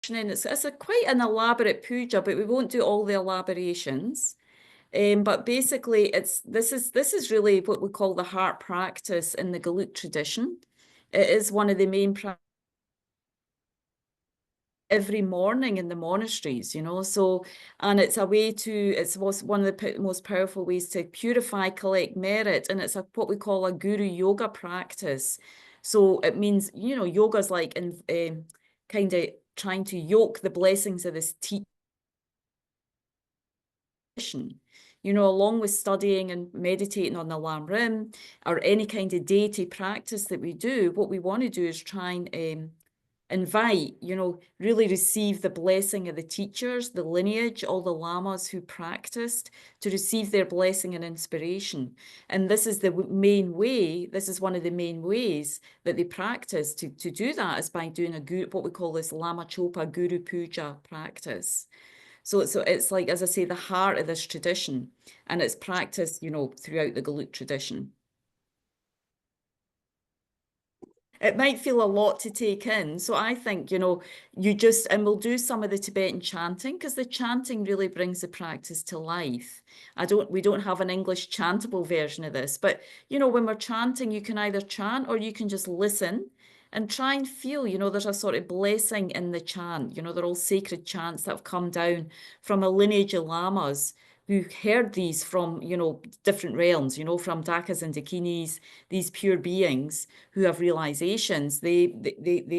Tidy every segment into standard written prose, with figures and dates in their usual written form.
and it's a quite an elaborate puja, but we won't do all the elaborations. But basically, this is really what we call the heart practice in the Galut tradition. It is one of the main every morning in the monasteries, you know. So, and it's a way to, it's one of the most powerful ways to purify, collect merit, and it's what we call a guru yoga practice. So it means, you know, yoga's like in kind of trying to yoke the blessings of this teaching, you know, along with studying and meditating on the Lam Rim or any kind of deity practice that we do. What we want to do is try and invite, you know, really receive the blessing of the teachers, the lineage, all the lamas who practiced, to receive their blessing and inspiration. And this is the main way, this is one of the main ways that they practice to do that, is by doing a guru, what we call this Lama Chopa Guru Puja practice. So it's like, as I say, the heart of this tradition, and it's practiced, you know, throughout the Galut tradition. It might feel a lot to take in. So I think, you know, you just, and we'll do some of the Tibetan chanting, because the chanting really brings the practice to life. We don't have an English chantable version of this, but, you know, when we're chanting, you can either chant or you can just listen and try and feel, you know, there's a sort of blessing in the chant. You know, they're all sacred chants that have come down from a lineage of lamas who heard these from, you know, different realms, you know, from Dakas and Dakinis, these pure beings who have realizations. They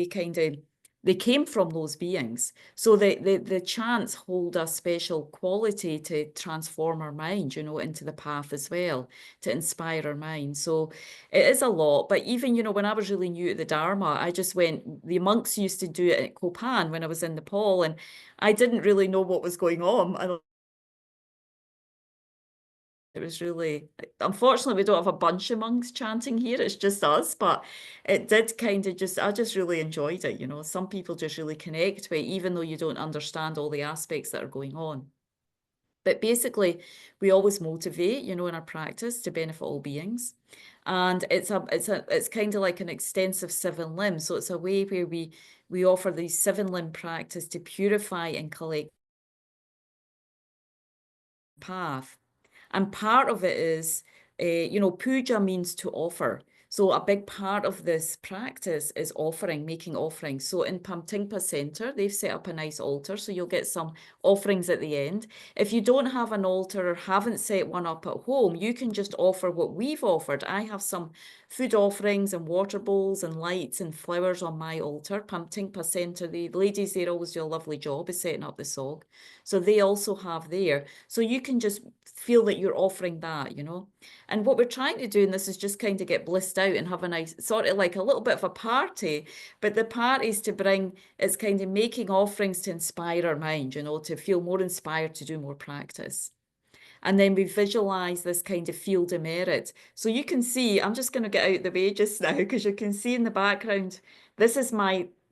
kind of they came from those beings. So the chants hold a special quality to transform our mind, you know, into the path as well, to inspire our mind. So it is a lot. But even, you know, when I was really new to the Dharma, I just went, the monks used to do it at Kopan when I was in Nepal, and I didn't really know what was going on. It was really, unfortunately, we don't have a bunch of monks chanting here. It's just us, but it did kind of just, I just really enjoyed it. You know, some people just really connect with it, even though you don't understand all the aspects that are going on. But basically, we always motivate, you know, in our practice to benefit all beings. And it's kind of like an extensive seven limb. So it's a way where we offer these seven limb practice to purify and collect path. And part of it is, you know, puja means to offer. So a big part of this practice is offering, making offerings. So in Pamtingpa Center, they've set up a nice altar, so you'll get some offerings at the end. If you don't have an altar or haven't set one up at home, you can just offer what we've offered. I have some food offerings and water bowls and lights and flowers on my altar. Pamtingpa Center, the ladies there always do a lovely job of setting up the sog. So they also have there. So you can just feel that you're offering that, you know. And what we're trying to do in this is just kind of get blissed out and have a nice, sort of like a little bit of a party. But the party is to bring, it's kind of making offerings to inspire our mind, you know, to feel more inspired to do more practice. And then we visualize this kind of field of merit. So you can see, I'm just going to get out the way just now, because you can see in the background, this is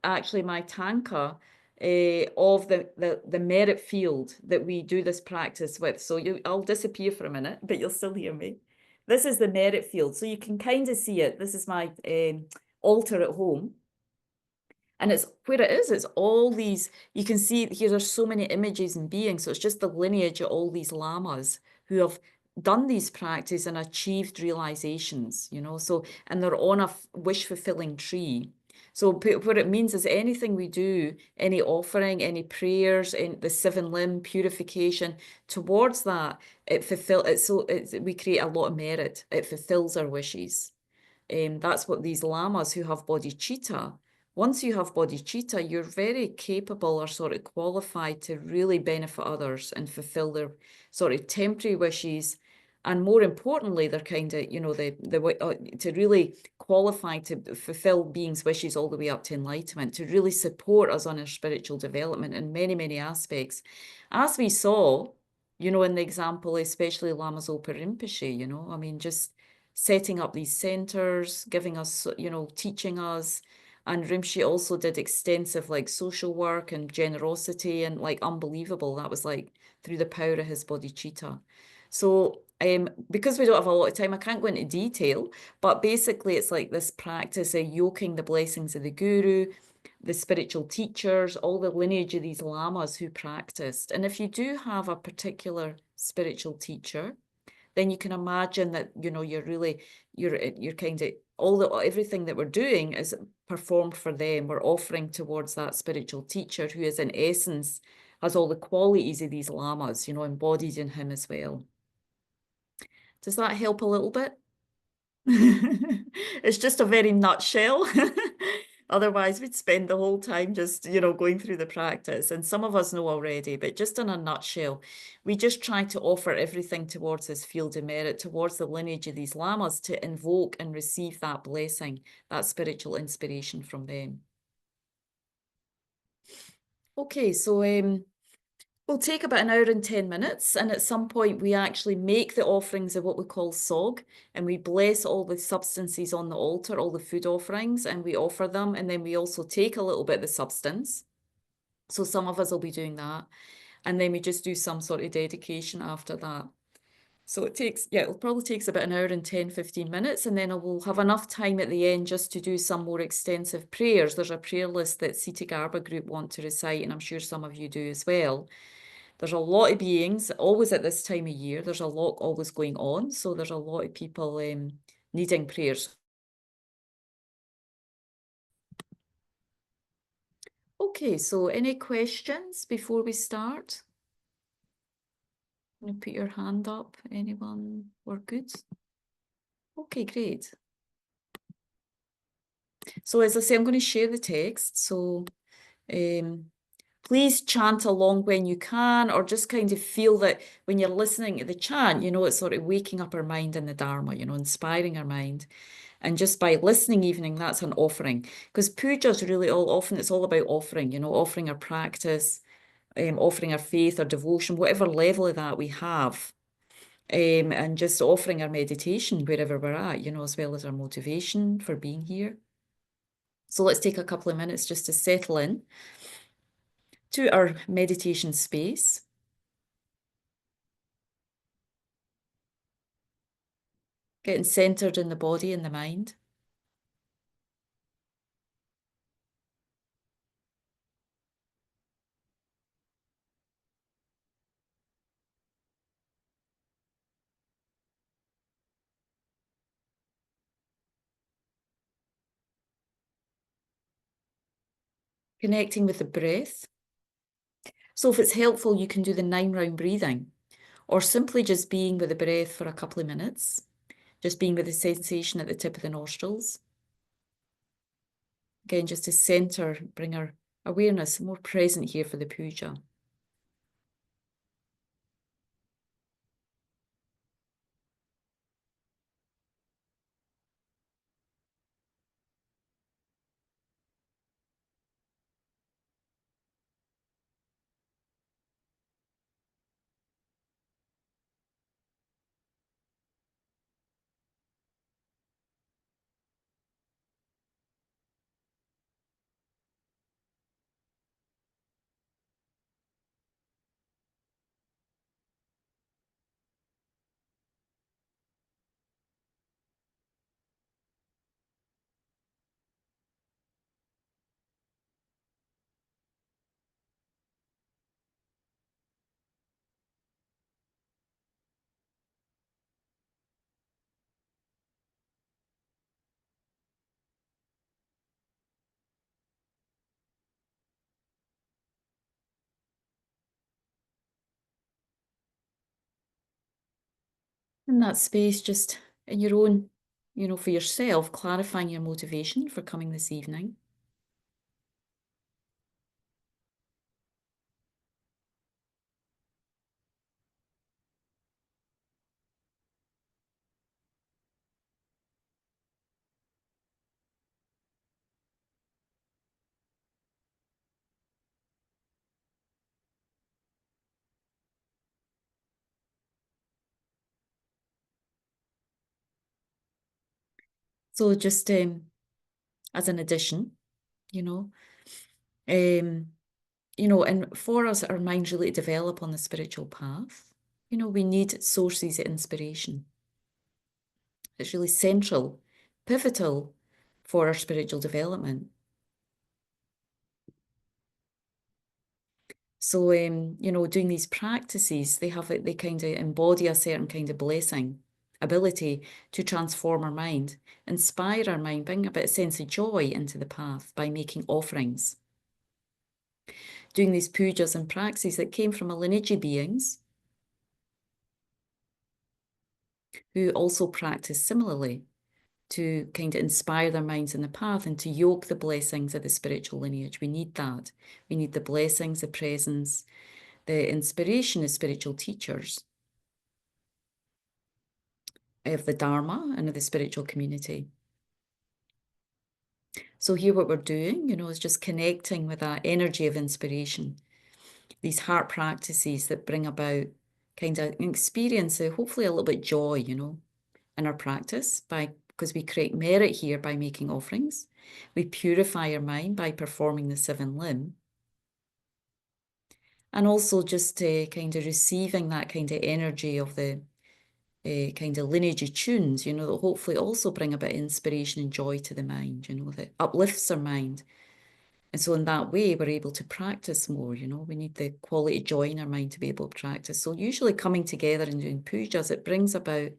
actually my tanka of the merit field that we do this practice with. So I'll disappear for a minute, but you'll still hear me. This is the merit field. So you can kind of see it. This is my altar at home. And it's where it is, it's all these, you can see here, there's so many images and beings. So it's just the lineage of all these lamas who have done these practices and achieved realizations, you know. So, and they're on a wish fulfilling tree. So what it means is anything we do, any offering, any prayers, in the seven limb purification towards that, we create a lot of merit. It fulfills our wishes. That's what these lamas who have bodhicitta, once you have bodhicitta, you're very capable or sort of qualified to really benefit others and fulfill their sort of temporary wishes. And more importantly, they're kind of, you know, to really qualify to fulfill beings' wishes all the way up to enlightenment, to really support us on our spiritual development in many, many aspects. As we saw, you know, in the example, especially Lama Zopa Rinpoche, you know, I mean, just setting up these centers, giving us, you know, teaching us. And Rimshi also did extensive like social work and generosity and like unbelievable. That was like through the power of his bodhicitta. So because we don't have a lot of time, I can't go into detail, but basically it's like this practice of yoking the blessings of the guru, the spiritual teachers, all the lineage of these lamas who practiced. And if you do have a particular spiritual teacher, then you can imagine that, you're kind of everything that we're doing is performed for them. We're offering towards that spiritual teacher who is in essence has all the qualities of these lamas, embodied in him as well. Does that help a little bit? It's just a very nutshell. Otherwise, we'd spend the whole time just, going through the practice. And some of us know already, but just in a nutshell, we just try to offer everything towards this field of merit, towards the lineage of these lamas to invoke and receive that blessing, that spiritual inspiration from them. Okay, so we'll take about an hour and 10 minutes, and at some point we actually make the offerings of what we call sog, and we bless all the substances on the altar, all the food offerings, and we offer them, and then we also take a little bit of the substance. So some of us will be doing that, and then we just do some sort of dedication after that. So it'll probably takes about an hour and 10, 15 minutes, and then we'll have enough time at the end just to do some more extensive prayers. There's a prayer list that Sita Garba group want to recite, and I'm sure some of you do as well. There's a lot of beings, always at this time of year, there's a lot always going on. So there's a lot of people needing prayers. Okay, so any questions before we start? You put your hand up. Anyone? We're good? Okay, great. So as I say, I'm going to share the text. So please chant along when you can, or just kind of feel that when you're listening to the chant, it's sort of waking up our mind in the Dharma, inspiring our mind. And just by listening evening, that's an offering. Because puja is really it's all about offering, offering our practice, offering our faith or devotion, whatever level of that we have. And just offering our meditation wherever we're at, as well as our motivation for being here. So let's take a couple of minutes just to settle in to our meditation space. Getting centered in the body and the mind. Connecting with the breath. So if it's helpful, you can do the 9-round breathing, or simply just being with the breath for a couple of minutes, just being with the sensation at the tip of the nostrils. Again, just to center, bring our awareness more present here for the puja. In that space, just in your own, for yourself, clarifying your motivation for coming this evening. So just as an addition, and for us, our minds really develop on the spiritual path. We need sources of inspiration. It's really central, pivotal for our spiritual development. So, doing these practices, they kind of embody a certain kind of blessing, ability to transform our mind, inspire our mind, bring a bit of sense of joy into the path by making offerings. Doing these pujas and practices that came from a lineage of beings who also practice similarly to kind of inspire their minds in the path and to yoke the blessings of the spiritual lineage. We need that. We need the blessings, the presence, the inspiration of spiritual teachers, of the Dharma and of the spiritual community. So here what we're doing, is just connecting with that energy of inspiration, these heart practices that bring about kind of an experience of hopefully a little bit joy, in our practice because we create merit here by making offerings. We purify our mind by performing the seven limb. And also just kind of receiving that kind of energy of the kind of lineage tunes, that hopefully also bring a bit of inspiration and joy to the mind, that uplifts our mind. And so in that way, we're able to practice more, we need the quality joy in our mind to be able to practice. So usually coming together and doing pujas, it brings about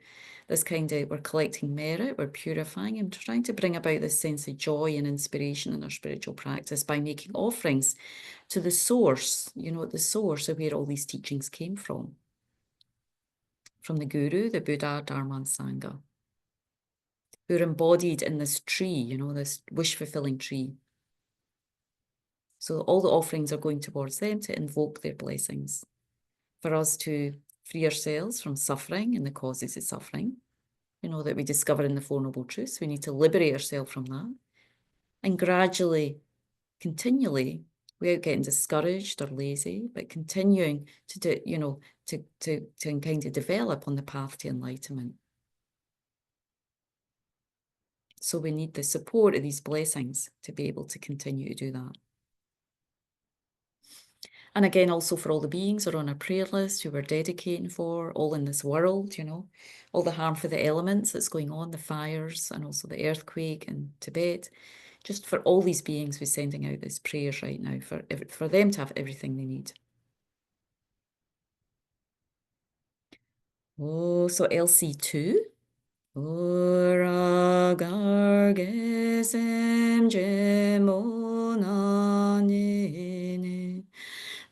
this kind of, we're collecting merit, we're purifying and trying to bring about this sense of joy and inspiration in our spiritual practice by making offerings to the source, the source of where all these teachings came from the Guru, the Buddha, Dharma, and Sangha, who are embodied in this tree, this wish-fulfilling tree. So all the offerings are going towards them to invoke their blessings, for us to free ourselves from suffering and the causes of suffering, that we discover in the Four Noble Truths. We need to liberate ourselves from that. And gradually, continually, without getting discouraged or lazy, but continuing to do, to kind of develop on the path to enlightenment. So we need the support of these blessings to be able to continue to do that. And again, also for all the beings who are on our prayer list, who we're dedicating for, all in this world, all the harm for the elements that's going on, the fires, and also the earthquake in Tibet. Just for all these beings, we're sending out this prayers right now for them to have everything they need. Oh, so LC2. Ora gargesem jemonane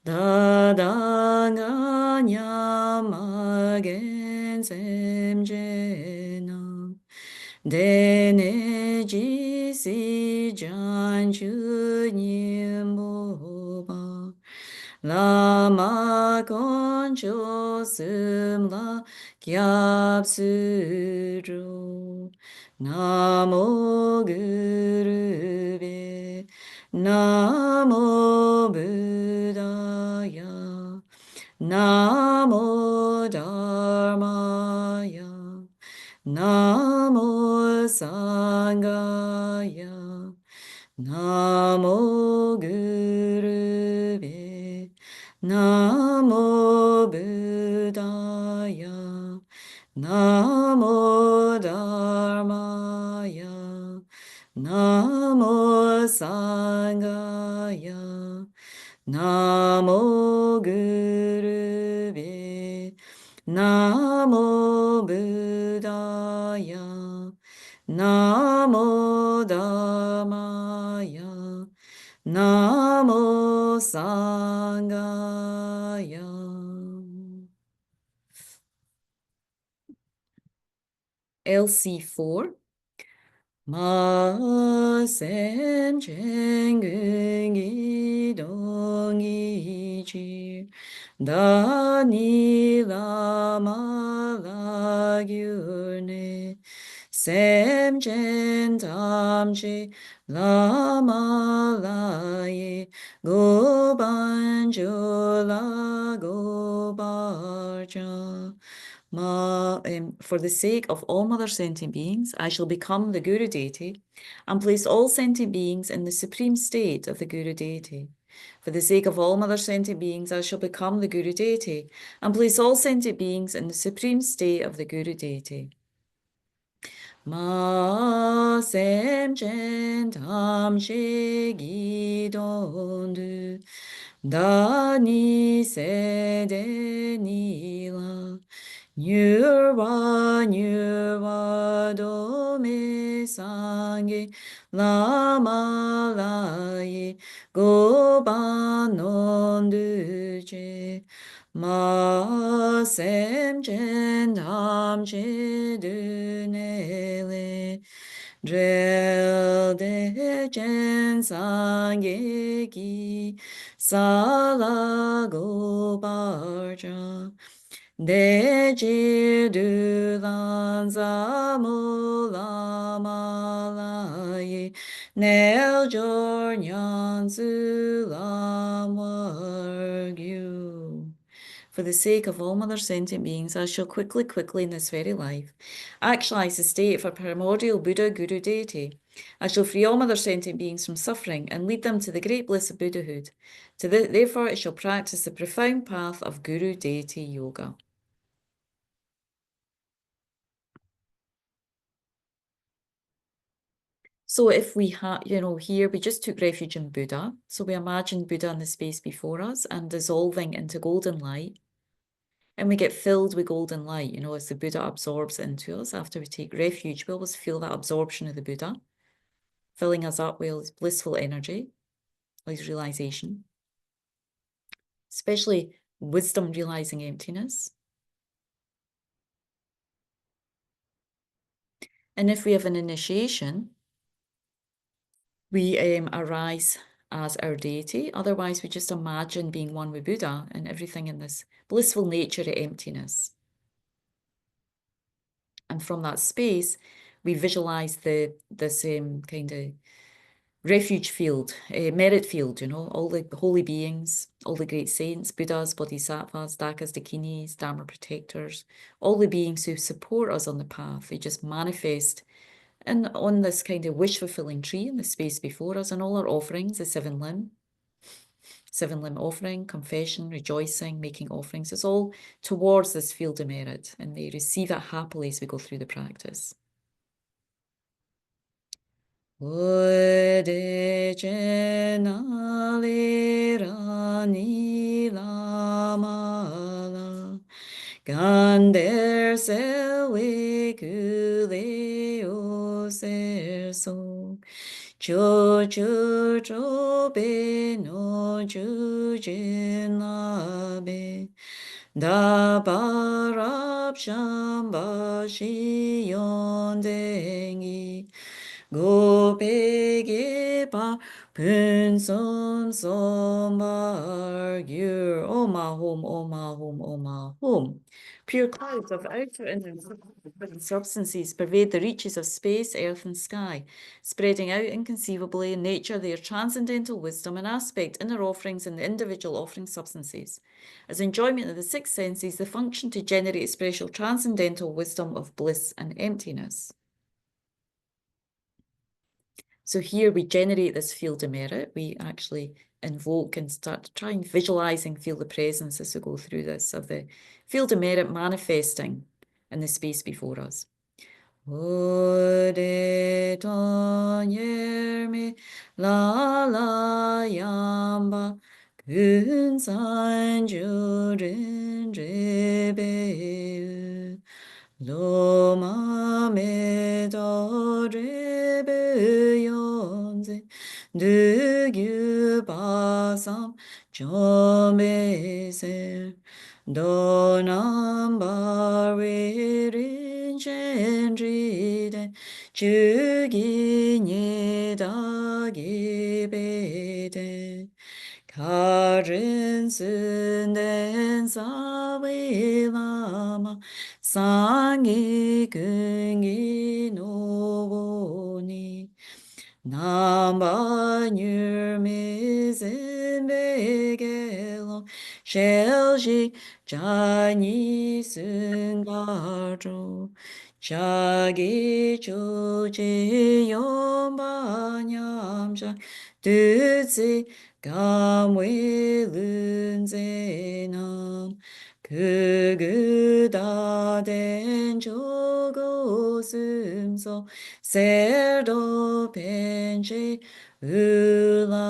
dadanga nyamagensem jena dene jisi janju nyimboba Lama concho sumla kyapsuro Namo Gurube Namo Buddhaya Namo Dharmaya Namo Sangaya Namo Gurube Namo Buddhaya Namo Dharmaya Namo Sangaya Namo Gurube Namo Buddhaya Namo Dhamaya Namo Sangaya. LC4. Ma sem chen gung gi dong gi ji da ni la ma la gyur ne sem chen tam chi la ma la ye go ban jo la go bar ja for the sake of all mother sentient beings, I shall become the Guru deity and place all sentient beings in the supreme state of the Guru deity. For the sake of all mother sentient beings, I shall become the Guru deity and place all sentient beings in the supreme state of the Guru deity. Ma sem chen tam she gi don du 다니 세데니라 뉴와 도메상게 라마라이 고바논드제 마셈젠 담제드네레 Drelde sangegi salago barja Deji dulan zamulamalai Nel jornyan zulamwargyu. For the sake of all other sentient beings, I shall quickly in this very life, actualize the state of a primordial Buddha Guru deity. I shall free all other sentient beings from suffering and lead them to the great bliss of Buddhahood. Therefore, I shall practice the profound path of Guru deity yoga. So if we have, here we just took refuge in Buddha. So we imagine Buddha in the space before us and dissolving into golden light. And we get filled with golden light, as the Buddha absorbs into us after we take refuge. We always feel that absorption of the Buddha, filling us up with his blissful energy, his realization, especially wisdom realizing emptiness. And if we have an initiation, we arise as our deity. Otherwise, we just imagine being one with Buddha and everything in this blissful nature of emptiness. And from that space, we visualize this kind of refuge field, merit field, all the holy beings, all the great saints, Buddhas, Bodhisattvas, Dakas, Dakinis, Dharma protectors, all the beings who support us on the path. They just manifest and on this kind of wish-fulfilling tree in the space before us, and all our offerings, the seven limb offering, confession, rejoicing, making offerings, it's all towards this field of merit, and they receive it happily as we go through the practice. Gander selwe kuleo serso cho cho cho be no ju jin la be da barab shamba shi yon dengi go bege ba punson somar gyur oma home. Pure clouds of outer and inner substances pervade the reaches of space, earth, and sky, spreading out inconceivably in nature their transcendental wisdom and aspect, inner offerings, and the individual offering substances. As enjoyment of the six senses, they function to generate special transcendental wisdom of bliss and emptiness. So here we generate this field of merit. We actually invoke and start to try and visualize and feel the presence as we go through this of the field of merit manifesting in the space before us. Ode tonyerme la la yamba kun san jurin rebe Loma me do rebe yonze de gyu basam chome se do nam ba re rin chen ri de chu gi nye da gi be de Karin sünden sabi lama sangi kungi novoni Namba nyurmizin begelo shelji jani sungajo Jagi choji yomba nyamja duzi gamwe lunze nam kuguda den jogo sumso serdo penche ulaze.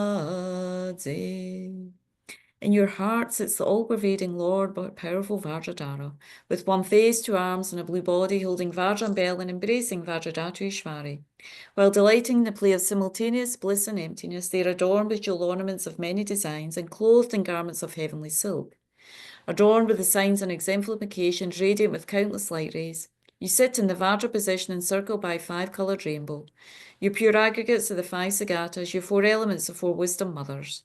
In your heart sits the all-pervading Lord, but powerful Vajradhara, with one face, 2 arms, and a blue body, holding Vajra and Bell and embracing Vajradhatu Ishvari. While delighting in the play of simultaneous bliss and emptiness, they are adorned with jewel ornaments of many designs and clothed in garments of heavenly silk. Adorned with the signs and exemplifications, radiant with countless light rays, you sit in the Vajra position encircled by a 5-colored rainbow. Your pure aggregates are the 5 Sagatas, your 4 elements, the 4 wisdom mothers.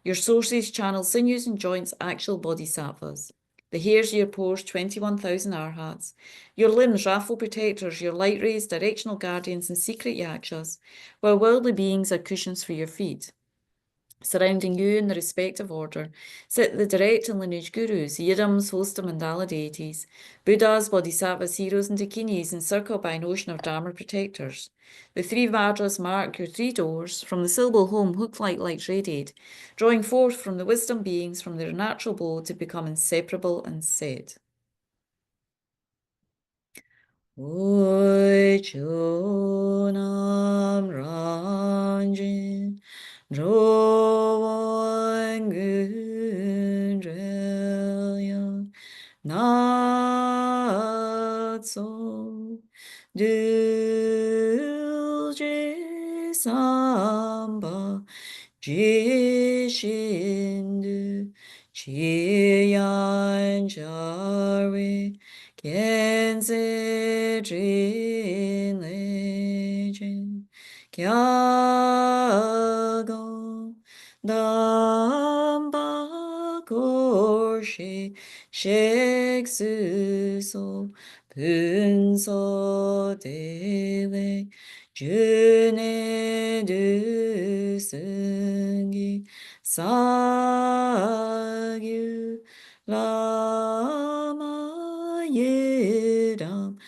Your sources, channels, sinews, and joints, actual bodhisattvas. The hairs of your pores, 21,000 arhats. Your limbs, wrathful protectors, your light rays, directional guardians, and secret yakshas, while worldly beings are cushions for your feet. Surrounding you in the respective order sit the direct and lineage gurus, Yidams, Hostam, Mandala deities, Buddhas, Bodhisattvas, heroes, and Dakinis, encircled by an ocean of Dharma protectors. The 3 Vajras mark your 3 doors. From the syllable home, hook-like lights radiate, drawing forth from the wisdom beings from their natural abode to become inseparable and said. Oi chonam ranjin rowan gundrelya natso dulce samba jishindu chiyan jari Genze Jin Legend Kyago Damba Gorshi Sheksu So Punso Dele June Du Sungi Sagyu Lama Yedam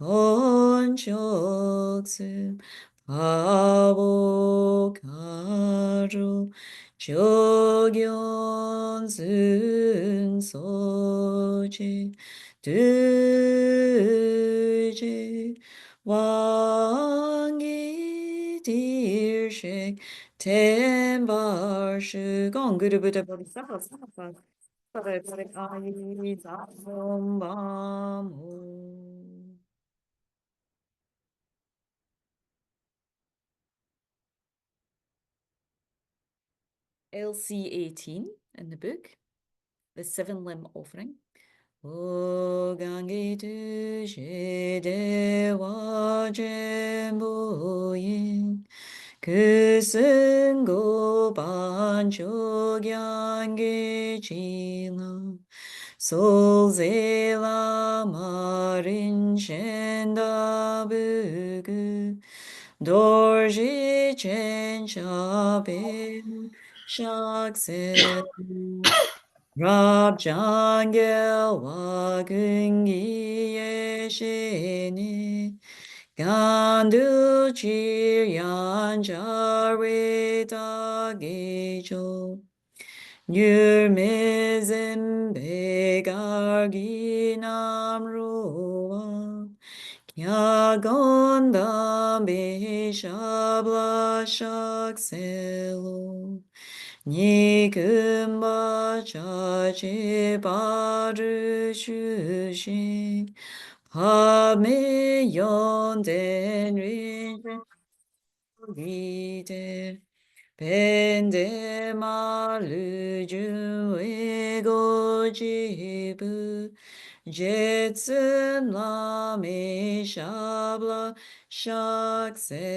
Konchoksum Pavokaru Jogyon Sun Sochi Duje Wangi Dirshik Tembar Shugon Guru Buddha Bodhisattva Sattva Pare Pare Ayi Zaum Bam Om. LC 18 in the book, the 7-limb offering. O Gange tu je dewa jembo yin kusungo bancho gyange chila sol zela marin shenda bugu dorji chen chabe shakse Rab Jangel Wagungi Yeshini Gandu Chiryan Jarita Gejo Nurmizim Begargi Namruwa Kyagonda Beshabla Shakselo 니금바 자제 바르슈신 밤에 연된 리데 벤데 말르주 에고지부 제츠 라메 샤블라 샥셀로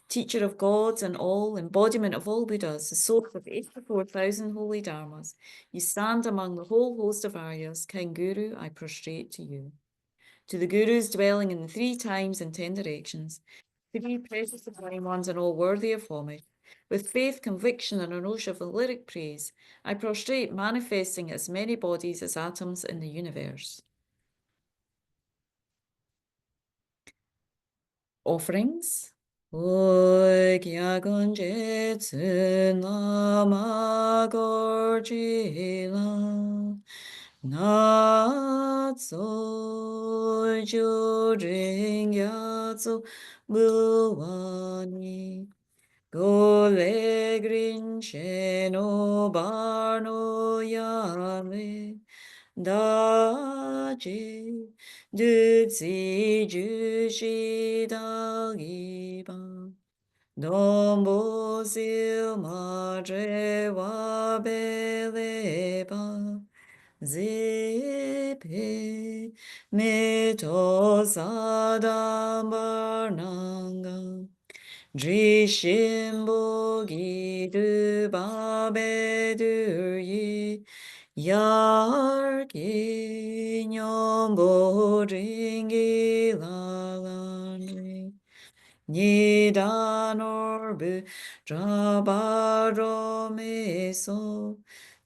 Teacher of gods and all, embodiment of all Buddhas, the source of 84,000 holy dharmas, you stand among the whole host of Aryas. King Guru, I prostrate to you. To the Gurus dwelling in the 3 times and 10 directions, 3 precious divine ones and all worthy of homage, with faith, conviction, and an ocean of lyric praise, I prostrate, manifesting as many bodies as atoms in the universe. Offerings. Oi kyagun jetsu nama gorjila natso juring yatsu buwani Gole grincheno barno yame daje dutsi jushi dagiba dombo sil madre wa beleba zepe meto sadam barnanga Drishimbo gidu babedu yarki nyombo ringi lalane nidanorbu drabaro meso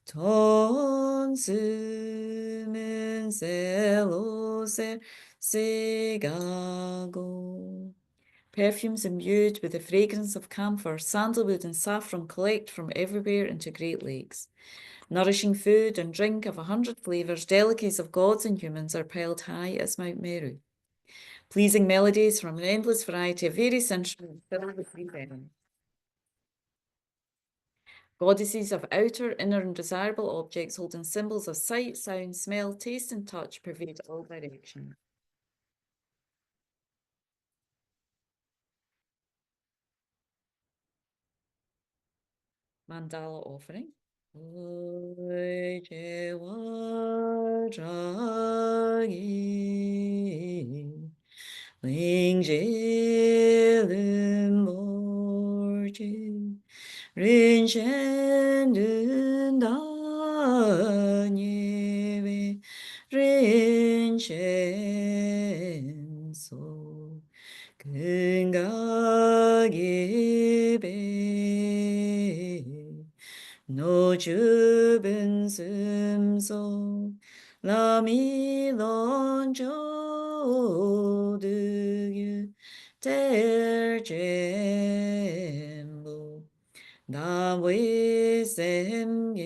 tonsu menselose segago. Perfumes imbued with the fragrance of camphor, sandalwood, and saffron collect from everywhere into Great Lakes. Nourishing food and drink of 100 flavours, delicacies of gods and humans are piled high as Mount Meru. Pleasing melodies from an endless variety of various instruments fill the free heaven. Goddesses of outer, inner, and desirable objects holding symbols of sight, sound, smell, taste, and touch pervade all directions. Mandala offering. No 주분 숨소 라미 런조 드유 terjembo 나위 셈게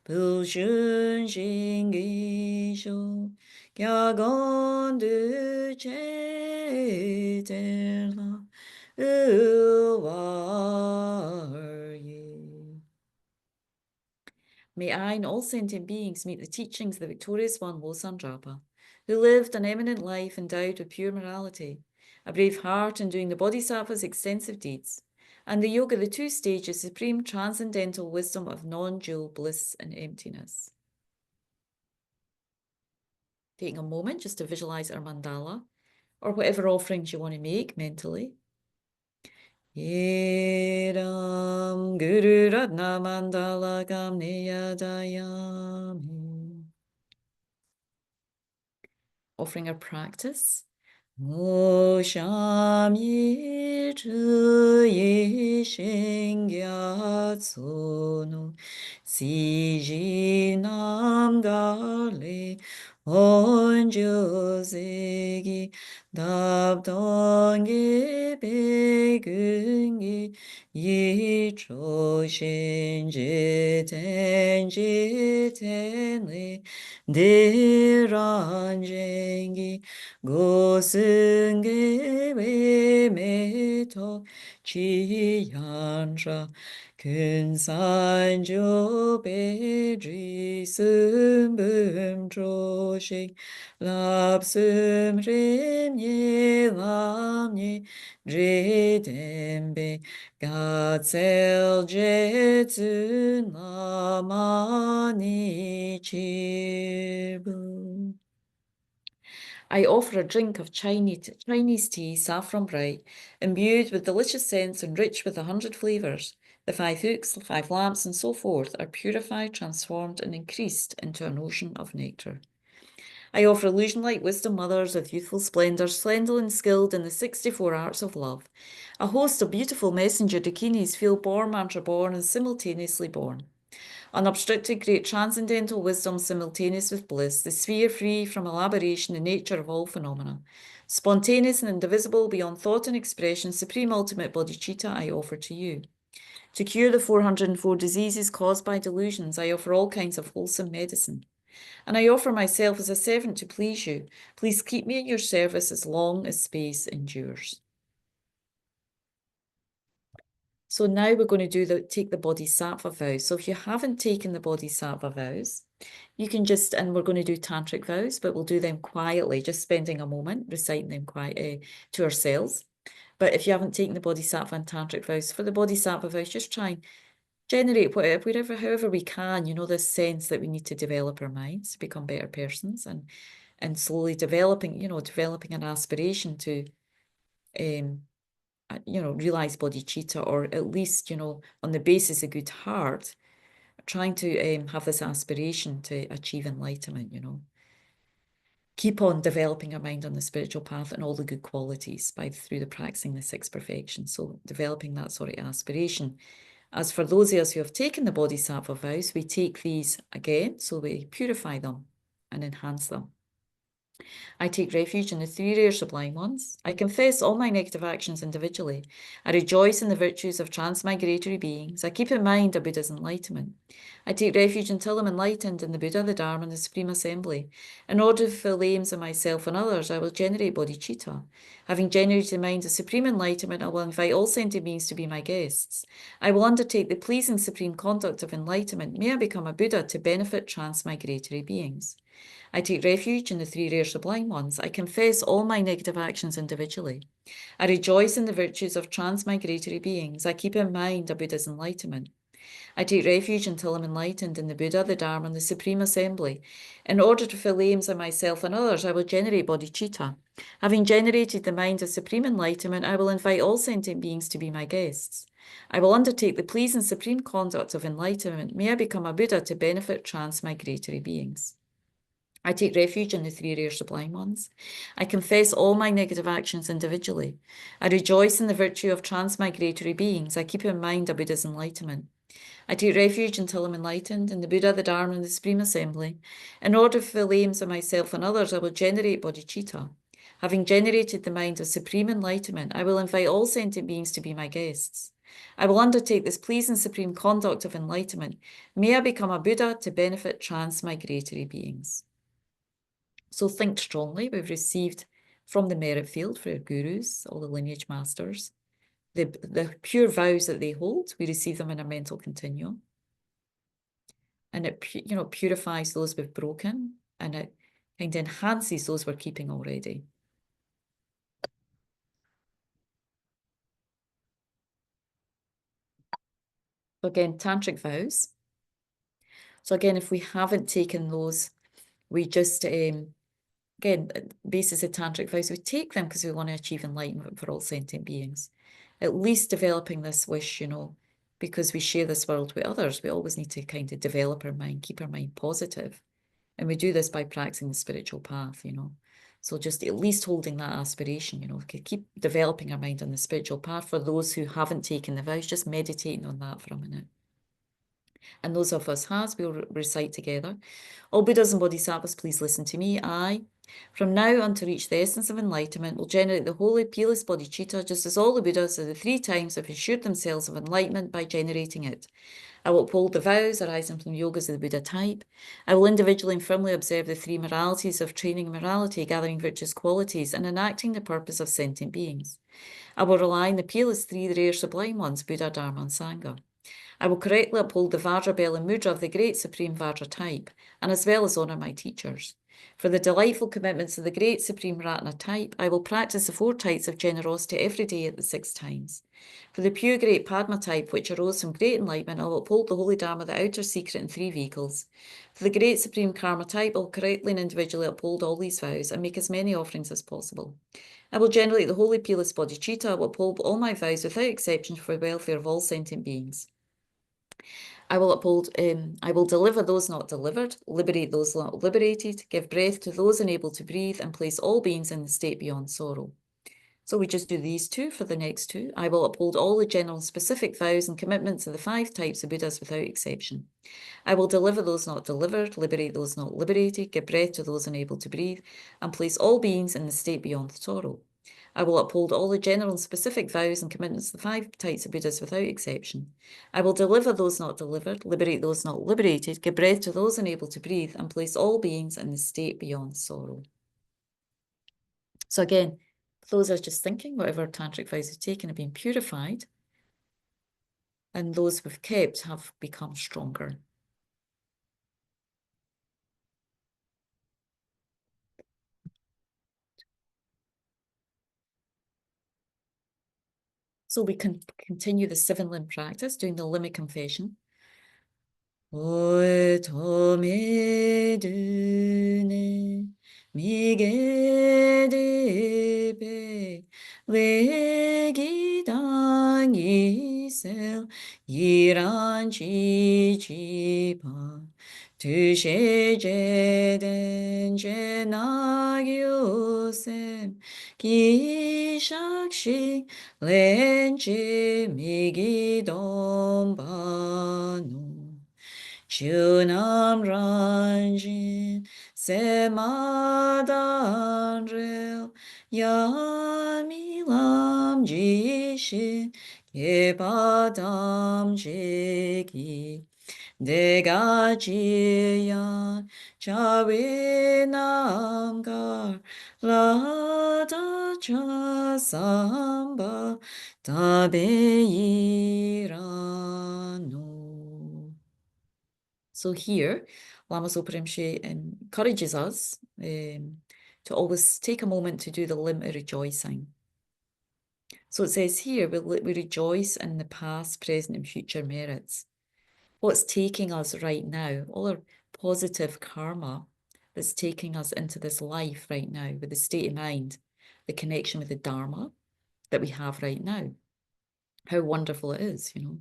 불순 신기쇼 갸건드 제들라 May I and all sentient beings meet the teachings of the victorious one Losandrapa, who lived an eminent life endowed with pure morality, a brave heart in doing the Bodhisattva's extensive deeds, and the yoga, the two stages, supreme transcendental wisdom of non-dual bliss and emptiness. Taking a moment just to visualize our mandala, or whatever offerings you want to make mentally. Iram Guru Ratna Mandala Gamneyadayami. Offering our practice. Mo Shami Chuyi Shingyatsono Siji Nam Gale Onjosegi Dabdongi Begungi Yicho Shinji Tenji Tenli Diranjengi 고승게 외메토 지янра 근산조 베지 스음붐조식 랍스음 림예 람예 제덴베 가셀 제츠 나마니 지부 I offer a drink of Chinese tea, saffron bright, imbued with delicious scents and rich with 100 flavours. The 5 hooks, the 5 lamps, and so forth are purified, transformed, and increased into an ocean of nectar. I offer illusion-like wisdom mothers with youthful splendour, slender and skilled in the 64 arts of love. A host of beautiful messenger dakinis feel born, mantra born, and simultaneously born. Unobstructed great transcendental wisdom simultaneous with bliss, the sphere free from elaboration, the nature of all phenomena. Spontaneous and indivisible beyond thought and expression, supreme ultimate bodhicitta I offer to you. To cure the 404 diseases caused by delusions, I offer all kinds of wholesome medicine. And I offer myself as a servant to please you. Please keep me at your service as long as space endures. So now we're going to take the Bodhisattva vows. So if you haven't taken the Bodhisattva vows, you can just, and we're going to do tantric vows, but we'll do them quietly, just spending a moment reciting them to ourselves. But if you haven't taken the Bodhisattva and tantric vows, for the Bodhisattva vows, just try and generate whatever, however we can, this sense that we need to develop our minds to become better persons, and slowly developing an aspiration to realize bodhicitta, or at least, on the basis of good heart, trying to have this aspiration to achieve enlightenment, Keep on developing our mind on the spiritual path and all the good qualities through the practicing the six perfections. So developing that sort of aspiration. As for those of us who have taken the Bodhisattva vows, we take these again, so we purify them and enhance them. I take refuge in the three rare sublime ones. I confess all my negative actions individually. I rejoice in the virtues of transmigratory beings. I keep in mind a Buddha's enlightenment. I take refuge until I'm enlightened in the Buddha, the Dharma, and the Supreme Assembly. In order to fulfill the aims of myself and others, I will generate bodhicitta. Having generated the mind of supreme enlightenment, I will invite all sentient beings to be my guests. I will undertake the pleasing supreme conduct of enlightenment. May I become a Buddha to benefit transmigratory beings. I take refuge in the three rare sublime ones. I confess all my negative actions individually. I rejoice in the virtues of transmigratory beings. I keep in mind a Buddha's enlightenment. I take refuge until I'm enlightened in the Buddha, the Dharma, and the Supreme Assembly. In order to fulfill the aims of myself and others, I will generate bodhicitta. Having generated the mind of supreme enlightenment, I will invite all sentient beings to be my guests. I will undertake the pleasing supreme conduct of enlightenment. May I become a Buddha to benefit transmigratory beings. I take refuge in the three rare sublime ones. I confess all my negative actions individually. I rejoice in the virtue of transmigratory beings. I keep in mind a Buddha's enlightenment. I take refuge until I'm enlightened in the Buddha, the Dharma, and the Supreme Assembly. In order to fulfill the aims of myself and others, I will generate bodhicitta. Having generated the mind of supreme enlightenment, I will invite all sentient beings to be my guests. I will undertake this pleasing supreme conduct of enlightenment. May I become a Buddha to benefit transmigratory beings. So think strongly. We've received from the merit field for our gurus, all the lineage masters, the pure vows that they hold. We receive them in a mental continuum. And it purifies those we've broken, and it kind of enhances those we're keeping already. So again, tantric vows. So again, if we haven't taken those, we just again, basis of tantric vows, we take them because we want to achieve enlightenment for all sentient beings. At least developing this wish, because we share this world with others, we always need to kind of develop our mind, keep our mind positive. And we do this by practicing the spiritual path, So just at least holding that aspiration, keep developing our mind on the spiritual path. For those who haven't taken the vows, just meditating on that for a minute. And those of us has, we'll recite together. All Buddhas and Bodhisattvas, please listen to me. I, from now on to reach the essence of enlightenment, will generate the holy, peerless bodhicitta, just as all the Buddhas of the 3 times have assured themselves of enlightenment by generating it. I will uphold the vows arising from the yogas of the Buddha type. I will individually and firmly observe the 3 moralities of training and morality, gathering virtuous qualities, and enacting the purpose of sentient beings. I will rely on the peerless 3 rare sublime ones, Buddha, Dharma, and Sangha. I will correctly uphold the Vajra, Bell, and Mudra of the great Supreme Vajra type, and as well as honour my teachers. For the delightful commitments of the great Supreme Ratna type, I will practice the 4 types of generosity every day at the 6 times. For the pure great Padma type, which arose from great enlightenment, I will uphold the holy Dharma, the outer secret, in 3 vehicles. For the great Supreme Karma type, I will correctly and individually uphold all these vows and make as many offerings as possible. I will generate the holy peerless bodhicitta. I will uphold all my vows without exception for the welfare of all sentient beings. I will deliver those not delivered, liberate those not liberated, give breath to those unable to breathe, and place all beings in the state beyond sorrow. So we just do these 2 for the next 2. I will uphold all the general and specific vows and commitments of the 5 types of Buddhas without exception. I will deliver those not delivered, liberate those not liberated, give breath to those unable to breathe, and place all beings in the state beyond sorrow. I will uphold all the general and specific vows and commitments of the 5 types of Buddhas without exception. I will deliver those not delivered, liberate those not liberated, give breath to those unable to breathe, and place all beings in the state beyond sorrow. So again, for those are just thinking, whatever tantric vows have taken have been purified. and those we've kept have become stronger. So we can continue the 7-limb practice, doing the limb confession. Oe tome dune mige de be legi dang isel yiran chi chi pa tu she je den je na gyu sem ki shak shi len che migi dom ba no Chunam ranjin semadanrel yamilam jishin yepadam jeki degajiyan chavinamgar lada chasamba tabeyirano. So here, Lama Zopa Rinpoche encourages us to always take a moment to do the limb of rejoicing. So it says here, we rejoice in the past, present, and future merits. What's taking us right now, all our positive karma that's taking us into this life right now, with the state of mind, the connection with the Dharma that we have right now. How wonderful it is, you know.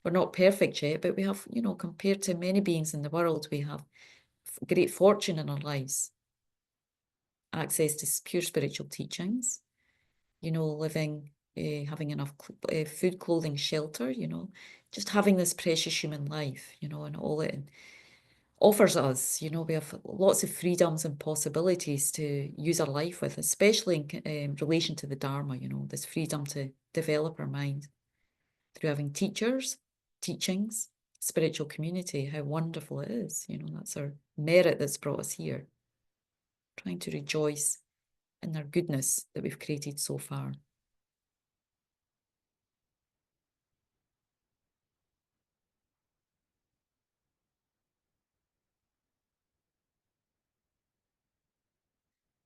We're not perfect yet, but we have, you know, compared to many beings in the world, we have great fortune in our lives, access to pure spiritual teachings, you know, living, having enough food, clothing, shelter, you know, just having this precious human life, you know, and all it offers us. You know, we have lots of freedoms and possibilities to use our life with, especially in relation to the Dharma, you know, this freedom to develop our mind through having teachers, teachings, spiritual community. How wonderful it is. You know, that's our merit that's brought us here. Trying to rejoice in our goodness that we've created so far.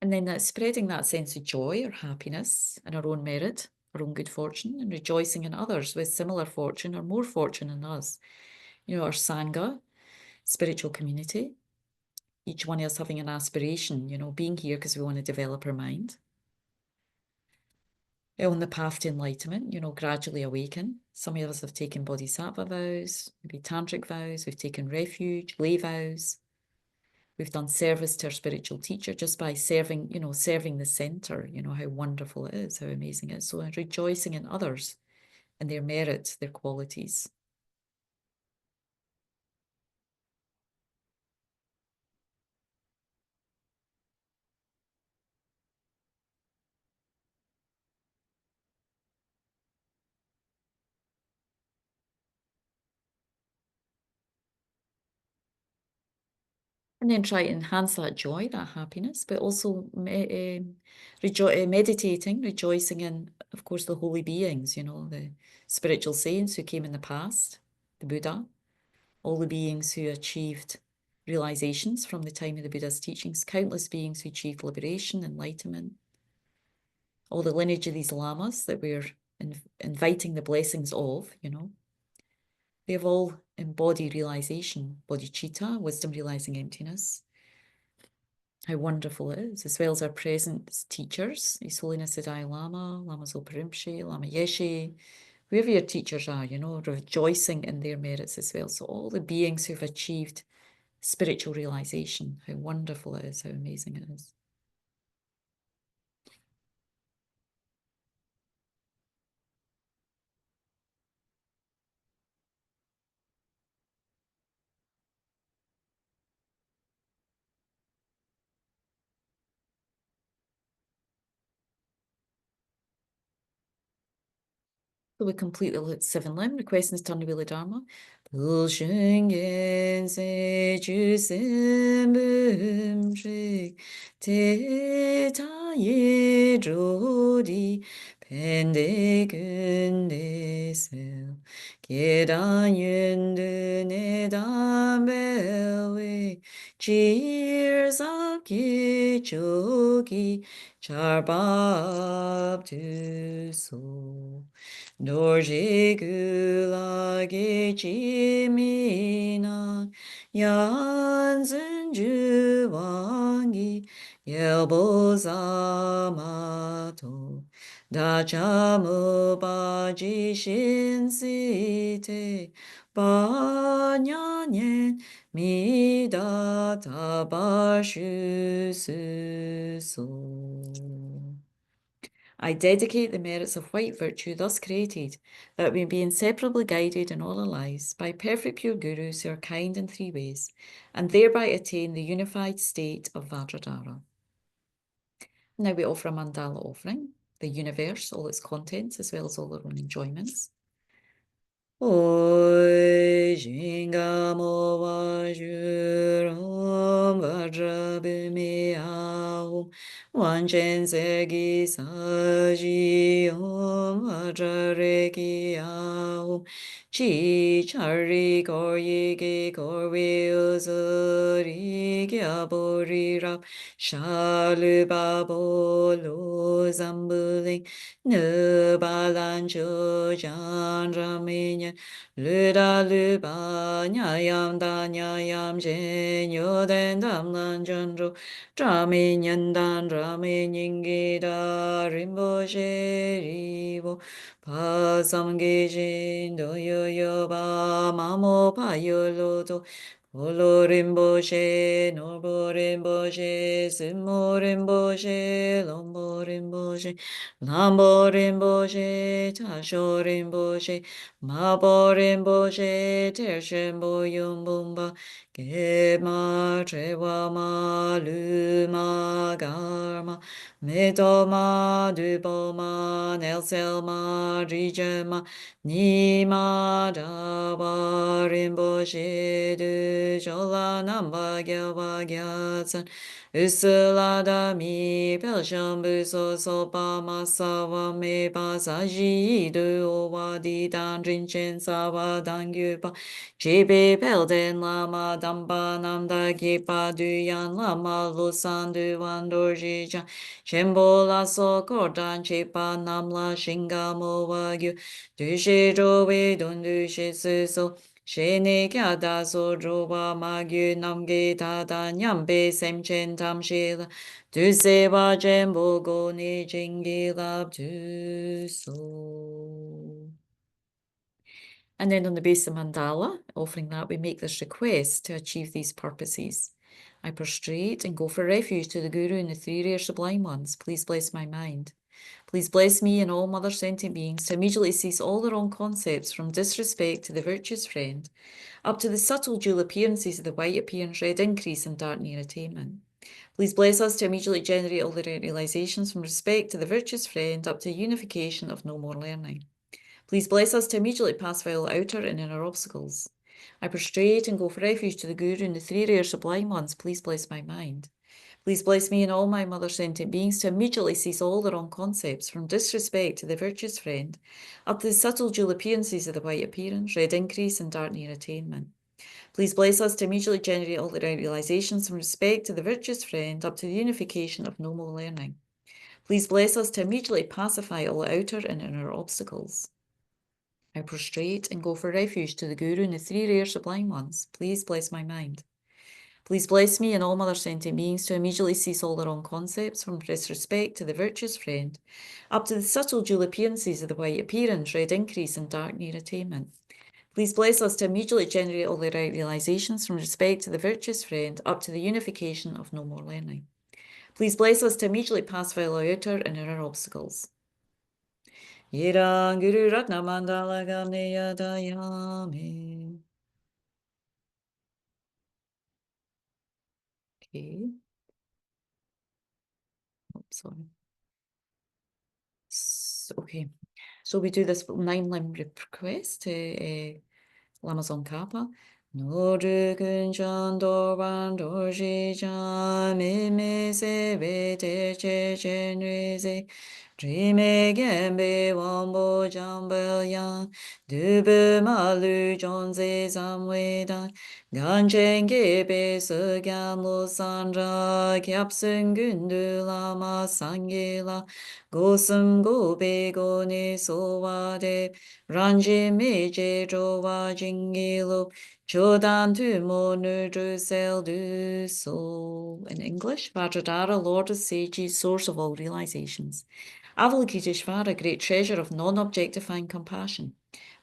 And then that's spreading that sense of joy or happiness in our own merit, our own good fortune, and rejoicing in others with similar fortune or more fortune than us. You know, our Sangha, spiritual community, each one of us having an aspiration, you know, being here because we want to develop our mind. On the path to enlightenment, you know, gradually awaken. Some of us have taken bodhisattva vows, maybe tantric vows, we've taken refuge, lay vows. We've done service to our spiritual teacher just by serving, you know, serving the center, you know, how wonderful it is, how amazing it is. So rejoicing in others and their merit, their qualities. And then try to enhance that joy, that happiness, but also meditating, rejoicing in, of course, the holy beings, you know, the spiritual saints who came in the past, the Buddha, all the beings who achieved realizations from the time of the Buddha's teachings, countless beings who achieved liberation, enlightenment, all the lineage of these lamas that we're inviting the blessings of, you know. They have all embodied realization, bodhicitta, wisdom realizing emptiness. How wonderful it is, as well as our present teachers, His Holiness the Dalai Lama, Lama Zopa Rinpoche, Lama Yeshe, whoever your teachers are, you know, rejoicing in their merits as well. So all the beings who've achieved spiritual realization, how wonderful it is, how amazing it is. So we complete the 7-limb, requesting to turn the wheel of Dharma. Pulshingen se ju simbum shik te ta ye jodi pende kunde sel 계단 윤드네 담배위 질삭기 조기 잘밥 드소 노지글하게 지미나 얀승주왕이 여보사마도 다자무바지신시테 반야년 미다다바슈스소. I dedicate the merits of white virtue thus created, that we be inseparably guided in all our lives by perfect pure gurus who are kind in three ways, and thereby attain the unified state of Vajradhara. Now we offer a mandala offering, the universe, all its contents, as well as all our own enjoyments. Oi Jingamo Vajuram Vajrabhimiao Wanchen Segi Saji Om Vajrarekiao Chi Chari Koryige Korwe Uzuri Gyabori Rap Shalubabo Lo Zambuling Nubalancho Jan Raminya Luda Luba Nyayam Da Nyayam Jen Yoden Damlan Janro Draminyan Dan Draminyingida Rinpoche Rivo Pasamgijin Doyo Yoba Mamo Payolodo Olorimboche, Norborimboche, Simorimboche, Lomborimboche, Lamborimboche, Tashorimboche, Maborimboche, Tershemboyumbumba, Gema, Trewama, Luma, Garma, Medoma, Duboma, Nelselma, Rijema, Nima, Dawarimboche, Jola, Namba, Gyawa, Gyatsan, Usulada mi Belsham so sopa masawa me basaji du owa di dan rinchen sawa dan gyupa Chibi pelden lama damba namda gipa du yan lama lusan du wandor jija Shembo la so kordan chipa namla shinga mo wagyu Du shi jo we dun du shi su so Shene kya da so roba magyu namge ta da nyambe semchen tam shila tu se wa jembo go ni jingi lab tu so. And then on the base of mandala, offering that, we make this request to achieve these purposes. I prostrate and go for refuge to the Guru and the three rare sublime ones. Please bless my mind. Please bless me and all mother sentient beings to immediately cease all the wrong concepts from disrespect to the virtuous friend, up to the subtle dual appearances of the white appearance, red increase, and dark near attainment. Please bless us to immediately generate all the right realizations from respect to the virtuous friend, up to unification of no more learning. Please bless us to immediately pacify all outer and inner obstacles. I prostrate and go for refuge to the Guru and the three rare sublime ones. Please bless my mind. Please bless me and all my mother sentient beings to immediately cease all the wrong concepts from disrespect to the virtuous friend, up to the subtle dual appearances of the white appearance, red increase, and dark near attainment. Please bless us to immediately generate all the right realizations from respect to the virtuous friend, up to the unification of no more learning. Please bless us to immediately pacify all outer and inner obstacles. I prostrate and go for refuge to the Guru and the three rare sublime ones. Please bless my mind. Please bless me and all mother sentient beings to immediately cease all the wrong concepts from disrespect to the virtuous friend, up to the subtle dual appearances of the white appearance, red increase, and dark near attainment. Please bless us to immediately generate all the right realizations from respect to the virtuous friend, up to the unification of no more learning. Please bless us to immediately pacify all outer and inner obstacles. Yirang Guru Ratna Mandala Gamne Yadayame. Okay. Oh, sorry. Okay. So we do this 9-line request to Lamazon Kappa. Noru kunchan dorban dorji jan mime se ve te che chen re se Dreame gembe wambo jambel yang, dube malu jonze zamwedan, ganchenge be segyan lo sandra, kyapsen gundu lama sangela, gosum go be go ne sowa de, ranji meje jowa jingilo, jodan tu mo nu sel du so. In English, Vajradhara, Lord of Sages, source of all realizations. Avalokiteshvara, great treasure of non-objectifying compassion.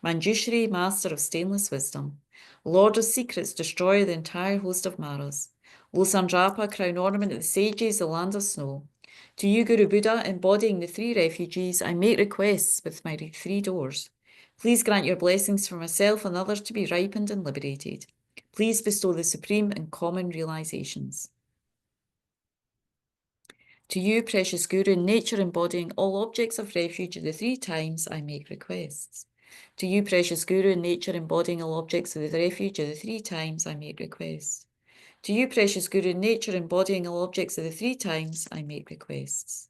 Manjushri, master of stainless wisdom. Lord of secrets, destroyer of the entire host of Maras. Losandrapa, crown ornament of the sages, the land of snow. To you, Guru Buddha, embodying the three refugees, I make requests with my three doors. Please grant your blessings for myself and others to be ripened and liberated. Please bestow the supreme and common realizations. To you, precious Guru, nature embodying all objects of refuge, the three times I make requests. To you, precious Guru, nature embodying all objects of the refuge, the three times I make requests. To you, precious Guru, nature embodying all objects of the three times I make requests.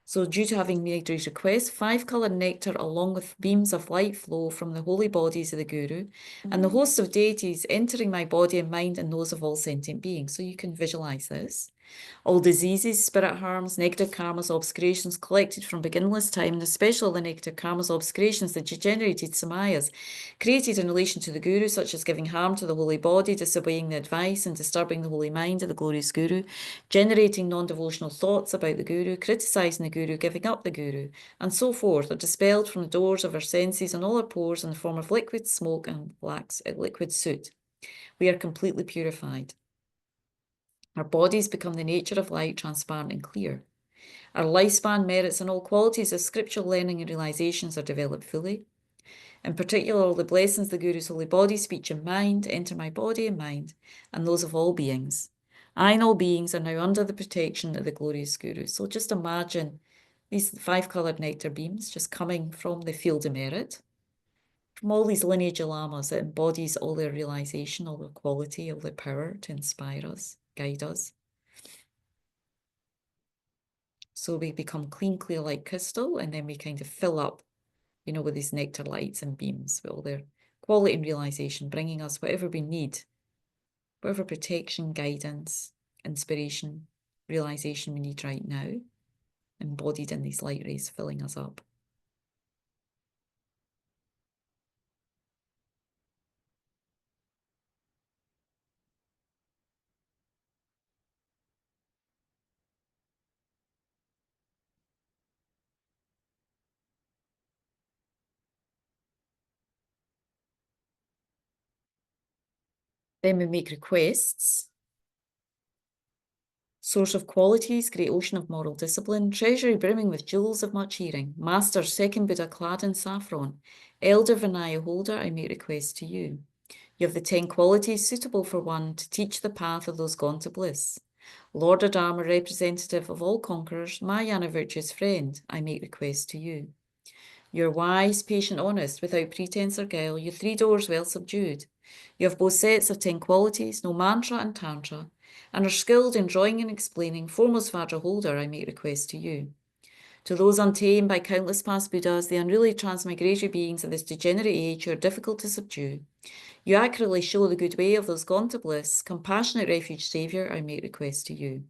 So due to having made these requests, 5-coloured nectar along with beams of light flow from the holy bodies of the Guru and the host of deities entering my body and mind and those of all sentient beings. So you can visualize this. All diseases, spirit harms, negative karmas, obscurations collected from beginningless time, and especially the negative karmas, obscurations, the degenerated samayas, created in relation to the Guru, such as giving harm to the holy body, disobeying the advice, and disturbing the holy mind of the glorious Guru, generating non-devotional thoughts about the Guru, criticising the Guru, giving up the Guru, and so forth, are dispelled from the doors of our senses and all our pores in the form of liquid smoke and liquid soot. We are completely purified. Our bodies become the nature of light, transparent and clear. Our lifespan, merits, and all qualities of scriptural learning and realizations are developed fully. In particular, all the blessings of the Guru's holy body, speech, and mind enter my body and mind, and those of all beings. I and all beings are now under the protection of the glorious Guru. So just imagine these 5-coloured nectar beams just coming from the field of merit, from all these lineage of lamas that embodies all their realization, all their quality, all their power to inspire us, guide us. So we become clean, clear like crystal, and then we kind of fill up, with these nectar lights and beams with all their quality and realization, bringing us whatever we need, whatever protection, guidance, inspiration, realization we need right now, embodied in these light rays, filling us up. Then we make requests. Source of qualities, great ocean of moral discipline, treasury brimming with jewels of much hearing, master, second Buddha clad in saffron, elder Vinaya holder, I make request to you. You have the 10 qualities suitable for one to teach the path of those gone to bliss. Lord of Dharma, representative of all conquerors, Mahayana virtuous friend, I make request to you. You're wise, patient, honest, without pretense or guile, your 3 doors well subdued. You have both sets of 10 qualities, no mantra and tantra, and are skilled in drawing and explaining, foremost Vajra holder, I make request to you. To those untamed by countless past Buddhas, the unruly transmigratory beings of this degenerate age who are difficult to subdue, you accurately show the good way of those gone to bliss, compassionate refuge saviour, I make request to you.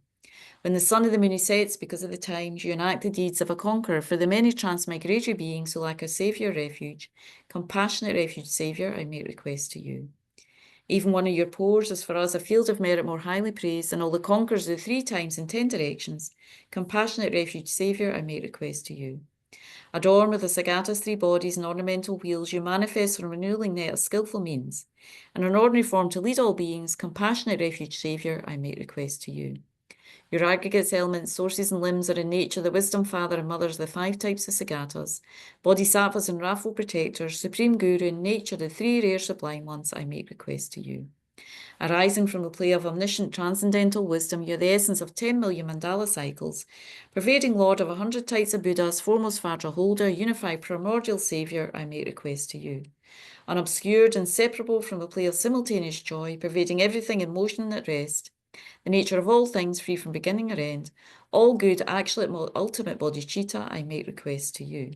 When the sun of the moon sets because of the times, you enact the deeds of a conqueror for the many transmigratory beings who lack a saviour refuge, compassionate refuge saviour, I make request to you. Even one of your pores is for us a field of merit more highly praised than all the conquerors of the 3 times in 10 directions. Compassionate refuge saviour, I make request to you. Adorned with the Sagata's 3 bodies and ornamental wheels, you manifest from renewing net of skillful means. And in ordinary form to lead all beings, compassionate refuge saviour, I make request to you. Your aggregates, elements, sources, and limbs are in nature the wisdom father and mothers of the 5 types of Sagatas, bodhisattvas and wrathful protectors, supreme guru, in nature the 3 rare sublime ones, I make request to you. Arising from the play of omniscient transcendental wisdom, you're the essence of 10 million mandala cycles, pervading lord of 100 types of Buddhas, foremost Vajra holder, unified primordial saviour, I make request to you. Unobscured, inseparable from the play of simultaneous joy, pervading everything in motion and at rest, the nature of all things free from beginning or end, All good, actually, ultimate bodhicitta, I make request to you.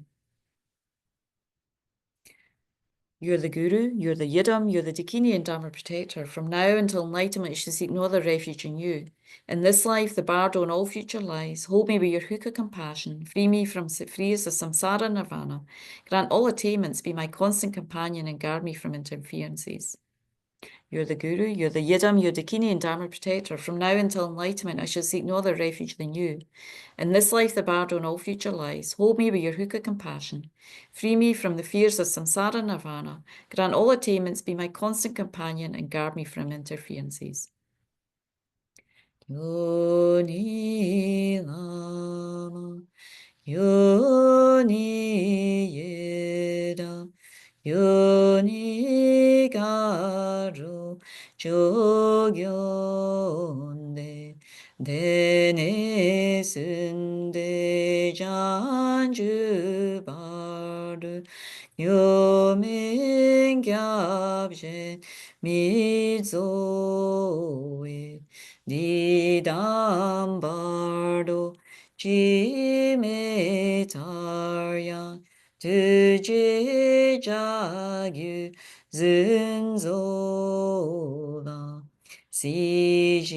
You're the guru, you're the yidam, you're the dakini and dharma protector. From now until enlightenment, you should seek no other refuge in you. In this life, the bardo and all future lies, hold me with your hook of compassion, free me from free as the samsara nirvana. Grant all attainments, be my constant companion, and guard me from interferences. You're the guru, you're the yidam, you're the dakini and dharma protector. From now until enlightenment, I shall seek no other refuge than you. In this life, the bardo and all future lies, hold me with your hook of compassion. Free me from the fears of samsara nirvana. Grant all attainments, be my constant companion, and guard me from interferences. Yoni lama, yoni yeda, yoni garu, 조견대 데네 쓴데 잔주바르 요맹갑제 미조에 니담바로 지메tar야 드제자규 zunzola 시지제로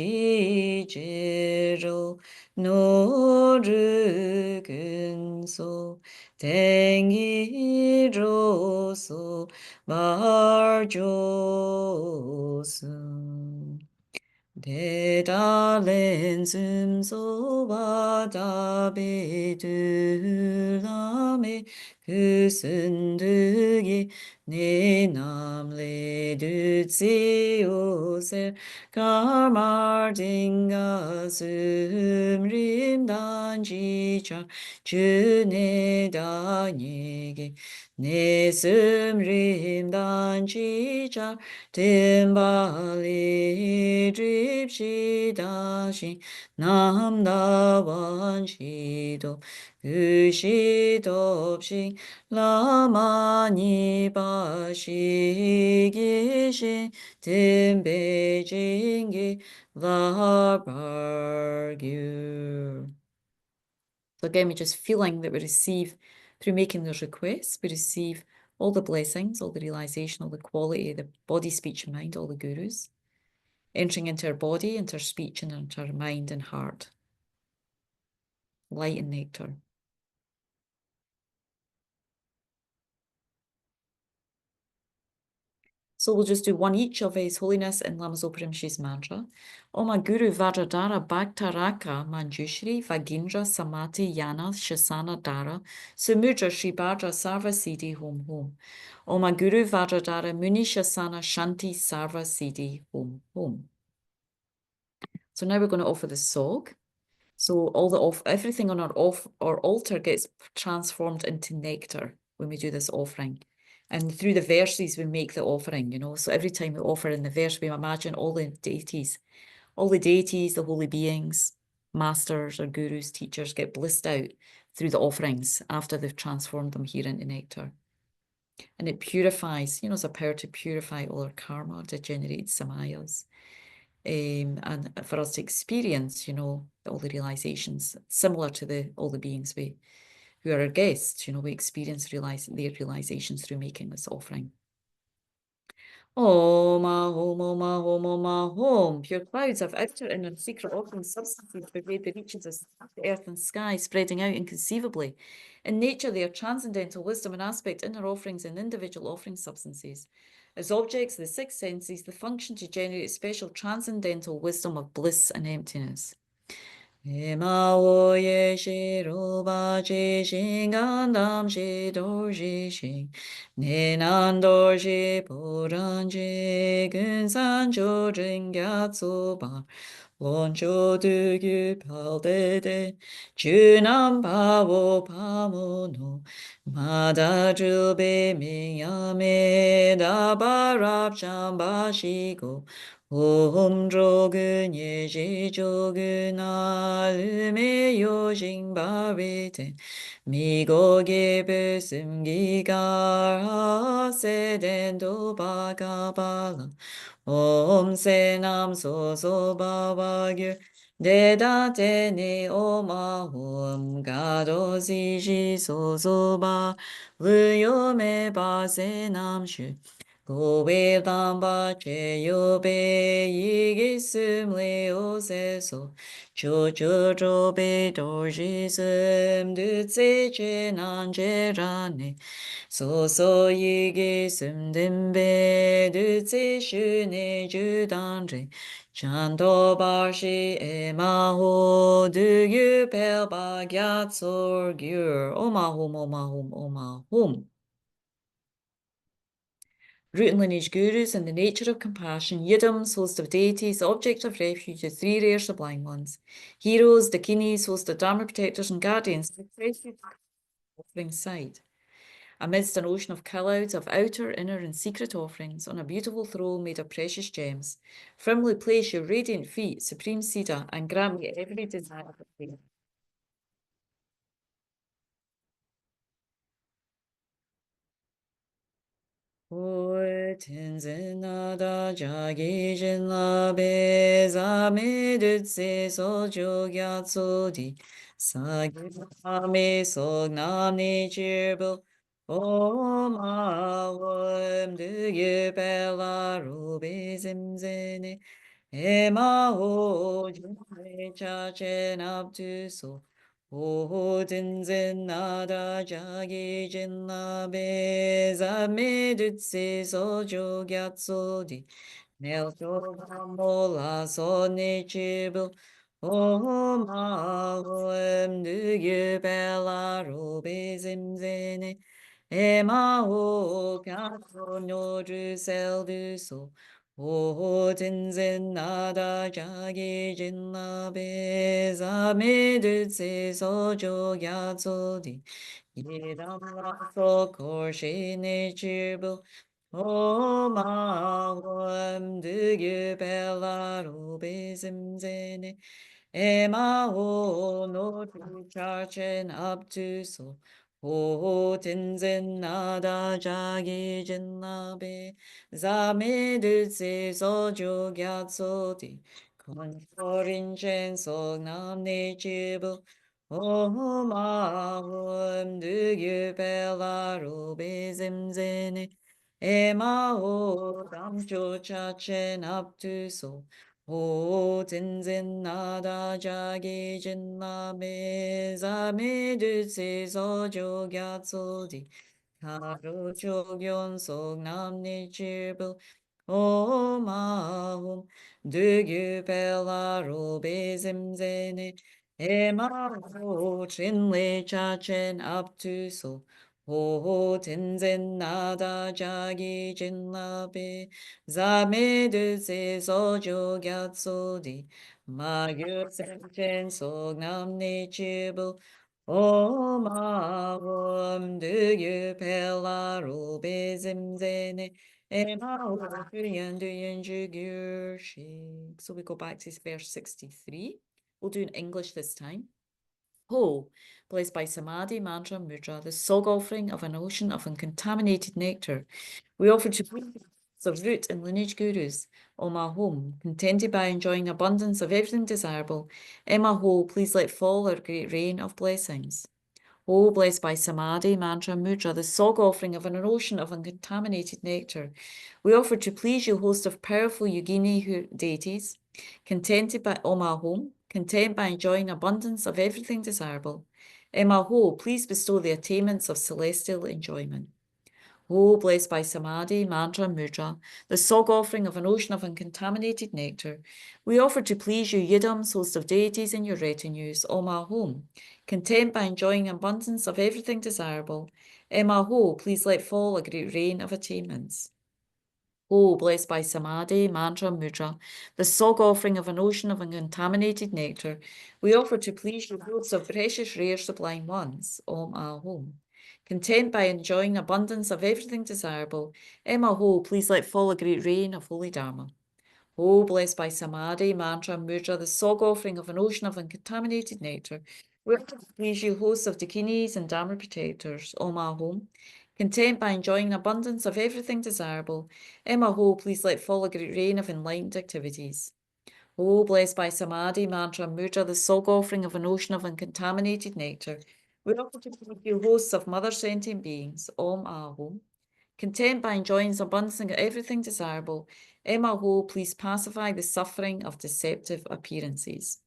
노르근소 댕이로소 말조스 대달렌 슴소바다베들람에 그슨득이 네남레드지오셀 가마딩가 스림단지자 주네다니게 내 스림단지자 템발리 드립시다시 남다완시도 의시덥시 라마니 바시기신 템베징기 라바규. So again, we're just feeling that we receive, through making those requests, we receive all the blessings, all the realization, all the quality, the body, speech, and mind, all the gurus, entering into our body, into our speech, and into our mind and heart. Light and nectar. So we'll just do one each of His Holiness and Lama Zoparimshi's mantra. Oma Guru Vajradhara Bhaktaraka Manjushri Vagindra Samati Yana Shasana Dara Sumudra Shri Bhadra Sarva Siddhi Hom Hom. Oma Guru Vajradhara Muni Shasana Shanti Sarva Siddhi Hom Hom. So now we're going to offer the sog. So everything on our altar gets transformed into nectar when we do this offering. And through the verses, we make the offering, So every time we offer in the verse, we imagine all the deities, the holy beings, masters or gurus, teachers get blissed out through the offerings after they've transformed them here into nectar. And it purifies, it's a power to purify all our karma, degenerated samayas. And for us to experience, all the realizations, similar to all the beings who are our guests, we experience their realizations through making this offering. Om, Om, Om, Om, Om, Om. Pure clouds of outer and secret offering substances pervade the reaches of the earth and sky, spreading out inconceivably. In nature, they are transcendental wisdom and aspect inner offerings and individual offering substances. As objects of the six senses, they function to generate special transcendental wisdom of bliss and emptiness. Emaoye shiroba jishin gandam shidor jishin Nenandor shi poranji gunsan jorin gyatsoba Loncho dugu paldede junam pavo pamono Madajube miyame dabarab shambashigo Om drogun yeji jogun alme yojin barite migo gebe sumgigar sedendo bagabala Om se nam so so babagir Deda tene o ma hum gado si shi so so ba lu yo me ba se nam shu go we dam ba che yo be yi gi sum le o se so cho cho cho be do shi sum du tse che nan che ra ne so so yi gi sum dim be du tse shu ne ju dan re Chanto barshi e maho du yu pel ba gyat sor gyur. O mahum, o mahum, o mahum. Root and lineage gurus and the nature of compassion, yidams, host of deities, object of refuge, the three rare sublime ones. Heroes, dakinis, host of dharma protectors and guardians, offering side. Amidst an ocean of clouds of outer, inner, and secret offerings, on a beautiful throne made of precious gems, firmly place your radiant feet, supreme Siddha, and grant me every desire of faith. Tenzin nada jagi jin la be za me dutse so jo gyatso di sa gita me so nam ni chirbo o ma wam du ye pe la ru be zim zene e ma ho jin me cha chen up tu so O tenzin nada jagi jin la be za me dutse so jo gyatso di nel to mo la so ne chibu o ma hoem du yu be la ro be zim zene e ma ho kya so no ju sel du so o tenzin nada jagi jin la be za me dutse so jo gyatso di Yedam la so kor shi ne chibu o ma wam du gyu pe la ru be zim zene e ma ho no tu cha chen up tu so ho tin zen nada jagi jin la be za me du tse so jo gyatso di kon korin chen so nam ne chibu o ma hum du gyu pe la ru be zim zene e ma ho dam cho cha chen up tu so ho tin zin na da ja ge jin la me za me du se so jo gyat so di ka ru cho gyon so nam ni chi bu o ma hum du gyu pe la ru be zim zene e ma ho chin le cha chen up tu so ho tin zen na da ja gi jin la be za me du se so jo gyat so di ma gyu sen chen so nam ne chi bu o ma hum du gyu pe la ru be zim zene e ma ho du yen ju gyur shi. So we go back to verse 63. We'll do in English this time. Ho, blessed by Samadhi, Mantra, Mudra, the sog offering of an ocean of uncontaminated nectar, we offer to of root and lineage gurus, O my home, contented by enjoying abundance of everything desirable, Emma Ho, please let fall our great rain of blessings. O blessed by Samadhi, Mantra, Mudra, the sog offering of an ocean of uncontaminated nectar, we offer to please you, host of powerful yogini deities, contented by Oma Home, content by enjoying abundance of everything desirable. Emma Ho, please bestow the attainments of celestial enjoyment. O blessed by Samadhi, Mantra, Mudra, the sog offering of an ocean of uncontaminated nectar, we offer to please you, Yidams, host of deities in your retinues, Oma Home, content by enjoying abundance of everything desirable. Emma Ho, please let fall a great rain of attainments. O blessed by Samadhi, Mantra, Mudra, the sog offering of an ocean of uncontaminated nectar, we offer to please you, hosts of precious, rare, sublime ones, Om Ah Home. Content by enjoying abundance of everything desirable, Emma Ho, please let fall a great rain of holy Dharma. O blessed by Samadhi, Mantra, Mudra, the sog offering of an ocean of uncontaminated nectar, we offer to please you, hosts of dakinis and Dharma protectors, Om Ah Home. Content by enjoying abundance of everything desirable, Emma Ho, please let fall a great rain of enlightened activities. Oh, blessed by Samadhi, mantra, mudra, the sog offering of an ocean of uncontaminated nectar, we offer to you hosts of mother sentient beings, Om Ahom, content by enjoying the abundance of everything desirable. Em Aho, please pacify the suffering of deceptive appearances.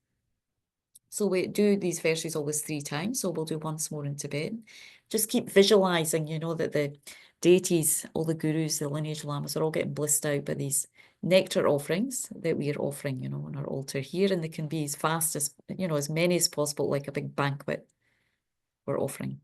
So we do these verses always 3 times, so we'll do once more in Tibetan. Just keep visualizing, that the deities, all the gurus, the lineage lamas are all getting blissed out by these nectar offerings that we are offering, on our altar here. And they can be as fast as, as many as possible, like a big banquet we're offering.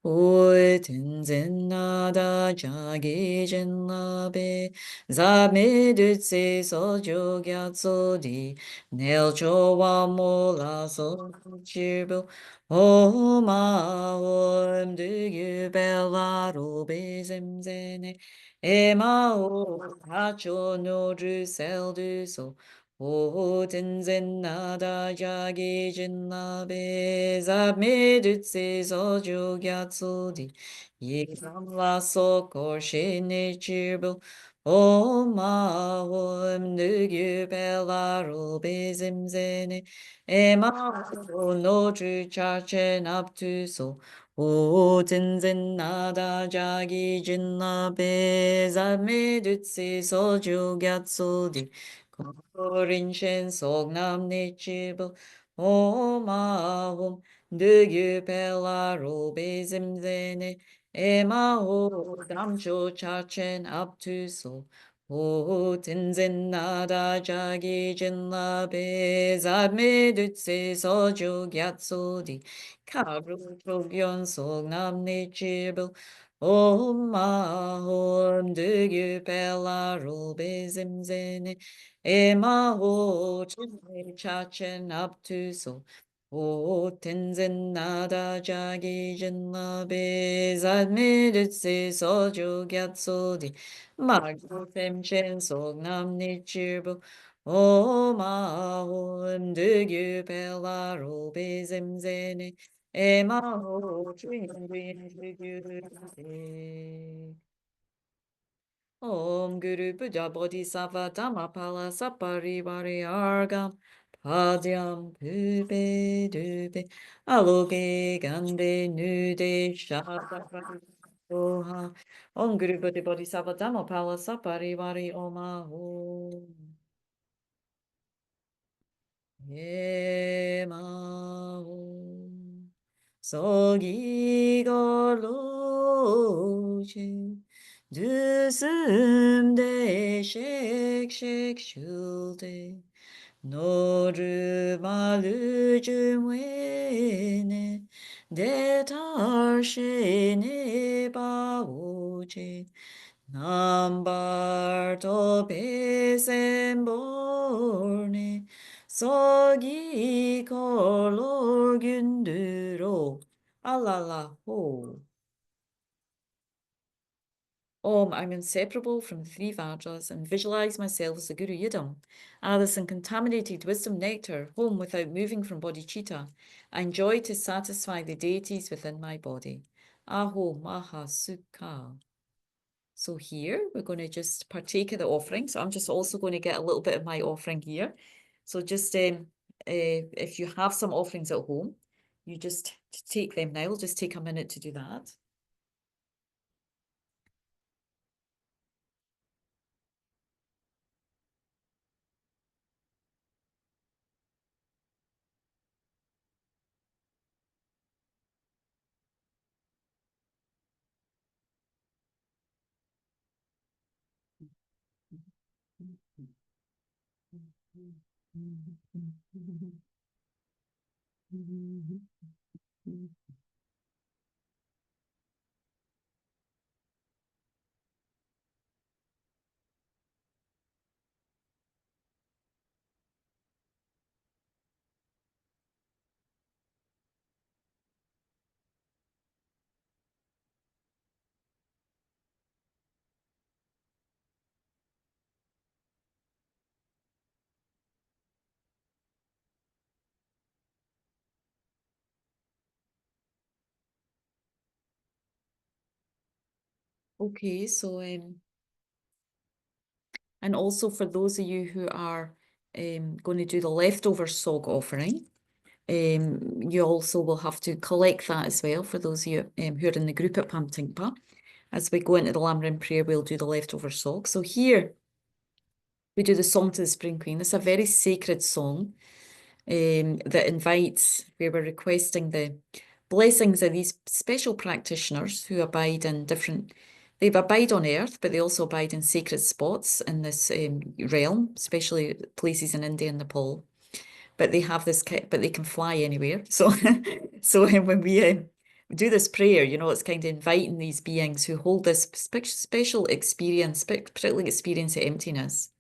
Oi tenzin nada jagi jin labe zame dutse so jogyatso di nel cho wa mo la so chirbo o ma om de yu bella robe zemzene e ma o hacho no dru sel du so o tenzin nada jagi jin labe zame dutse so jogyatso di ye la so ko shine chirbo o ma om de yu bella robe zemzene e ma o no dru cha chen up to so o tenzin nada jagi jin labe zame dutse so jogyatso di Korin shen sok nam ne chibel om ahom de pela robe zimzene ema ho dam cho cha chen up to so o tinzen nada jagi jin la be zad me dutse so jo gyatso di karu chogyon sok nam ne chibel om ahom de pela robe zimzene Emaho chine chachen up to so. O tenzin nada jagi jin la bez admitted se sojo gyatso di. Magro fem chen sog nam ni chirbo. O maho mdugyu pelaro bezim zene. Emaho chine Om Guru Buddha Bodhisattva Dhammapala Saparivari Argam Padyam Pube Dube Aloke Gande Nude Shaka Oha Om Guru Buddha Bodhisattva Dhammapala Saparivari Oma Om Ema Sogi Düzümde şek şek şıldı. Noru malücüm vene. De tarşene bavuce. Nambar to pesemborne. Sogi kolor gündür o. Allah ho. Om, I'm inseparable from the 3 Vajas and visualize myself as the Guru Yidam. This uncontaminated wisdom nectar, home without moving from bodhicitta. I enjoy to satisfy the deities within my body. Aho Maha Sukha. So here we're going to just partake of the offering. So I'm just also going to get a little bit of my offering here. So just if you have some offerings at home, you just take them now. It'll just take a minute to do that. Okay, so and also for those of you who are going to do the leftover sog offering. You also will have to collect that as well for those of you who are in the group at Pam Tingpa. As we go into the Lamrim prayer, we'll do the leftover song. So here we do the Song to the Spring Queen. It's a very sacred song that invites, where we're requesting the blessings of these special practitioners who abide in they abide on earth, but they also abide in sacred spots in this realm, especially places in India and Nepal. But they have this, but they can fly anywhere. So, so when we do this prayer, it's kind of inviting these beings who hold this special experience, particularly experience of emptiness.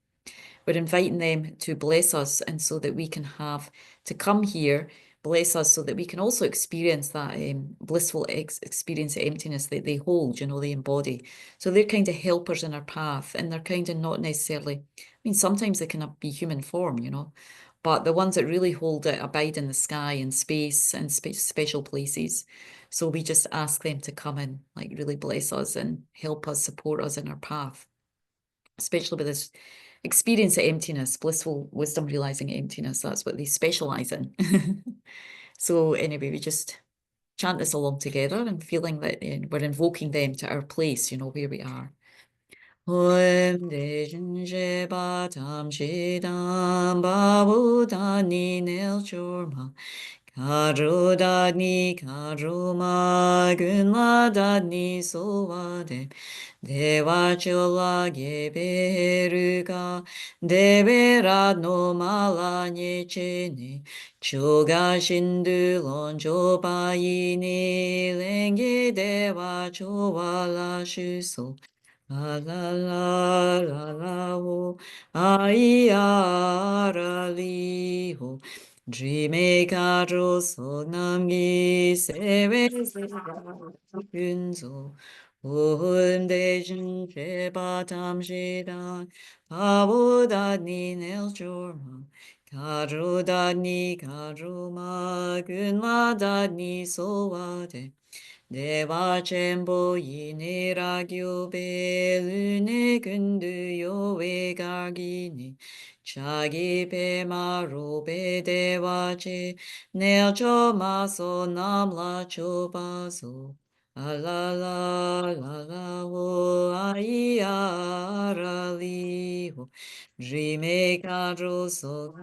We're inviting them to bless us, and so that we can have to come here, bless us, so that we can also experience that blissful experience of emptiness that they hold, they embody. So they're kind of helpers in our path, and they're kind of not necessarily, sometimes they can be human form, but the ones that really hold it abide in the sky and space and special places. So we just ask them to come and like really bless us and help us, support us in our path, especially with this experience of emptiness, blissful wisdom realizing emptiness. That's what they specialize in. So anyway, we just chant this along together and feeling that we're invoking them to our place, where we are. Om Dejin Sheba Tam Shedam Babu Dani Nel Chorma Karudani Karuma Gunma Dani Sovade Deva Chola Geberuga Devera no Mala Nyechene Choga Shindu Lonjo Bayini Lenge Deva Chovala Shuso La la la la la ho, ai ara li ho. Dreame karo so namgi sewe se kunzo. Om dejin sheba tam shedan, pavo da ni nel jorma. Karo da ni karo ma, gunma da ni so wade. Deva cembo yinera gyobe lune kundu yowe gargini. Chagi pe marobe deva che nel cho maso nam la cho baso. La la la la ho ai ara li ho. Rime kadro so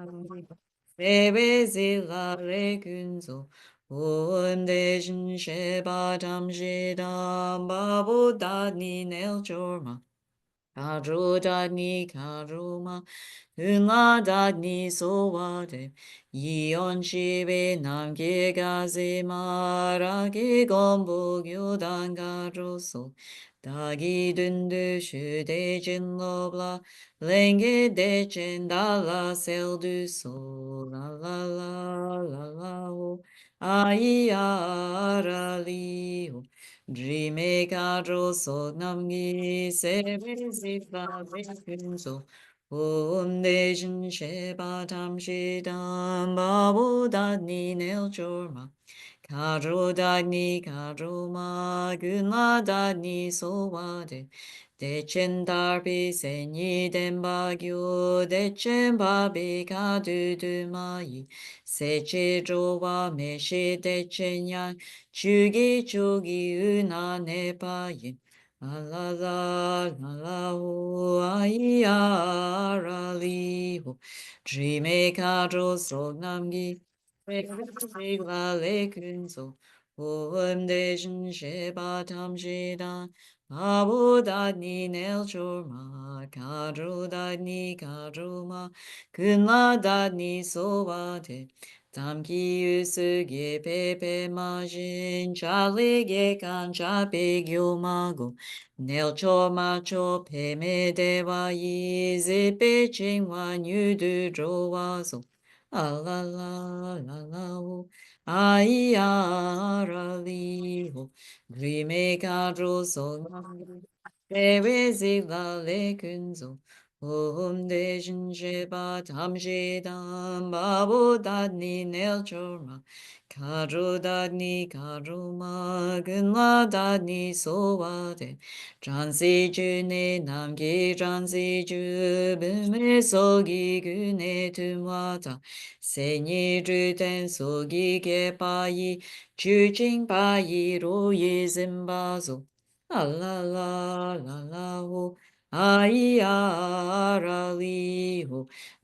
sebe zila le kunzo. Om Dejin Sheba Tam Shedam Babu Dani Nel Chorma Kadru Dani Kadruma Unla Dani Sowade Yon Shibe Namge Gaze Marage Gombo Gyodan Kadroso Dagi Dundu Shude Jin Lobla Lenge Dechen Dala Seldu So La La La La La O Ai ara li ho. Dreame kadro so namgi sebe ziva vekunzo. Om dejin sheba tam shidam babo dani nel chorma. Kadro dani kadro ma gunma dani so wade. Dechen darbi senyi dembagyo dechen babi kadudu mai. Seche jowa meshe dechen yang chugi chugi una nepayin. La la la la la ho ai ara li ho. Dreame kadro so namgi. La le kunzo. Om dejin sheba tam shedan. Abu dani nel chorma, kadru dani kadruma, kunla dani sovate, tamki usuge pepe majin, chali ge kan chape gyomago, nel chorma cho peme dewa yi, zipe chingwa nyudu drowazo. La la la la la o, ai ara li ho. Rime kadro so Tere zila le kunzo. Om Dejin Sheba Tamshedam Babo Dadni Nelchorma Karu Dadni Karuma Gunla Dadni Sowade Transi June Namgi Transi Ju Bime Sogi Gune Tumwata Senyi Juten Sogi Gepayi Chujing Payi Roye Zimbazo La la la la la ho 아이아라리호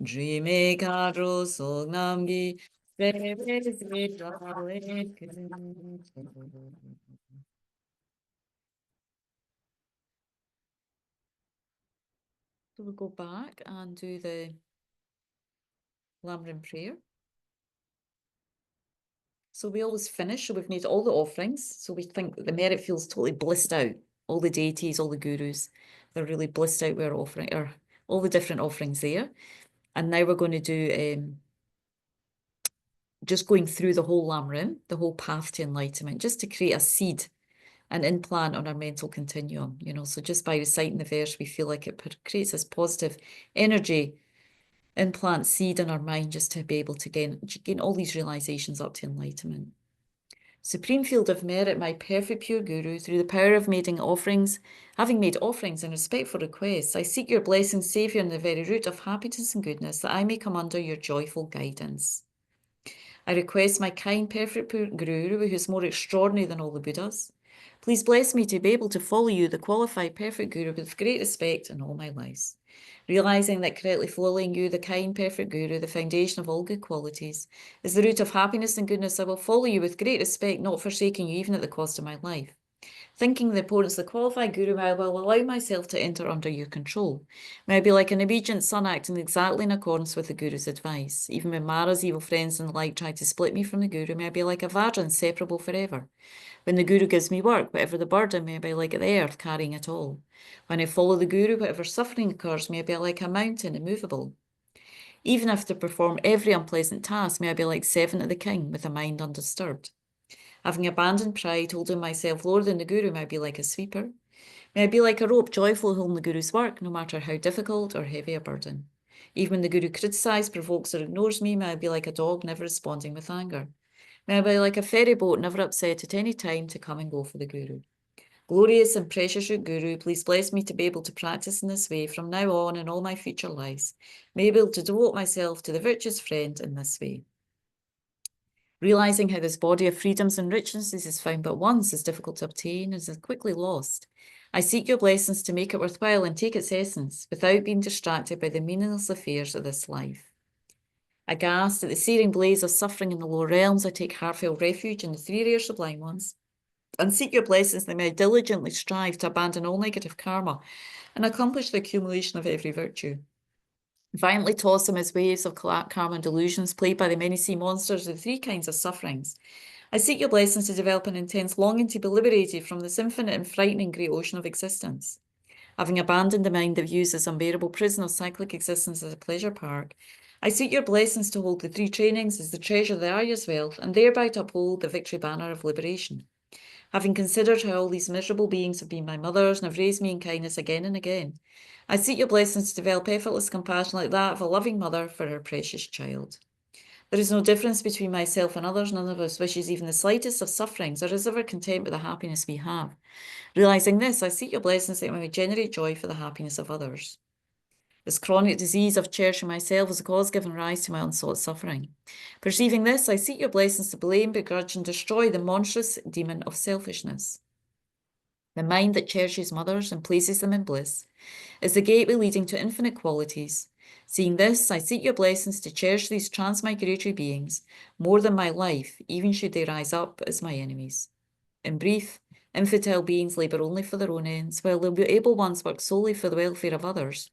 dream에 가로 속남기 So we'll go back and do the Lamrim prayer. So we always finish, so we've made all the offerings. So we think that the merit feels totally blissed out. All the deities, all the gurus, they're really blissed out with our offering, or all the different offerings there. And now we're going to do just going through the whole Lamrim, the whole path to enlightenment, just to create a seed, an implant on our mental continuum, So just by reciting the verse, we feel like it creates this positive energy implant seed in our mind just to be able to gain all these realizations up to enlightenment. Supreme field of merit, my perfect pure guru, through the power of having made offerings and respectful requests, I seek your blessing, Saviour, in the very root of happiness and goodness, that I may come under your joyful guidance. I request my kind, perfect Guru, who is more extraordinary than all the Buddhas, please bless me to be able to follow you, the qualified, perfect Guru, with great respect in all my lives. Realizing that correctly following you, the kind, perfect Guru, the foundation of all good qualities, is the root of happiness and goodness, I will follow you with great respect, not forsaking you even at the cost of my life. Thinking the importance of the qualified Guru, I will allow myself to enter under your control. May I be like an obedient son acting exactly in accordance with the Guru's advice. Even when Mara's evil friends and the like try to split me from the Guru, may I be like a Vajra, inseparable forever. When the Guru gives me work, whatever the burden, may I be like the earth, carrying it all. When I follow the Guru, whatever suffering occurs, may I be like a mountain, immovable. Even if to perform every unpleasant task, may I be like servant of the king, with a mind undisturbed. Having abandoned pride, holding myself lower than the Guru, may I be like a sweeper. May I be like a rope, joyful holding the Guru's work, no matter how difficult or heavy a burden. Even when the Guru criticizes, provokes, or ignores me, may I be like a dog, never responding with anger. May I be like a ferry boat, never upset at any time, to come and go for the Guru. Glorious and precious Guru, please bless me to be able to practice in this way from now on in all my future lives. May I be able to devote myself to the virtuous friend in this way. Realizing how this body of freedoms and richnesses is found but once, is difficult to obtain, and is quickly lost, I seek your blessings to make it worthwhile and take its essence, without being distracted by the meaningless affairs of this life. Aghast at the searing blaze of suffering in the lower realms, I take heartfelt refuge in the three rare sublime ones, and seek your blessings that I may diligently strive to abandon all negative karma and accomplish the accumulation of every virtue. Violently toss them as waves of karma and delusions played by the many sea monsters of the three kinds of sufferings. I seek your blessings to develop an intense longing to be liberated from this infinite and frightening great ocean of existence. Having abandoned the mind that views this unbearable prison of cyclic existence as a pleasure park, I seek your blessings to hold the three trainings as the treasure of the Arya's wealth, and thereby to uphold the victory banner of liberation. Having considered how all these miserable beings have been my mothers and have raised me in kindness again and again, I seek your blessings to develop effortless compassion like that of a loving mother for her precious child. There is no difference between myself and others. None of us wishes even the slightest of sufferings, or is ever content with the happiness we have. Realizing this, I seek your blessings that I may generate joy for the happiness of others. This chronic disease of cherishing myself is the cause giving rise to my unsought suffering. Perceiving this, I seek your blessings to blame, begrudge, and destroy the monstrous demon of selfishness. The mind that cherishes mothers and places them in bliss is the gateway leading to infinite qualities. Seeing this, I seek your blessings to cherish these transmigratory beings more than my life, even should they rise up as my enemies. In brief, infantile beings labour only for their own ends, while the able ones work solely for the welfare of others.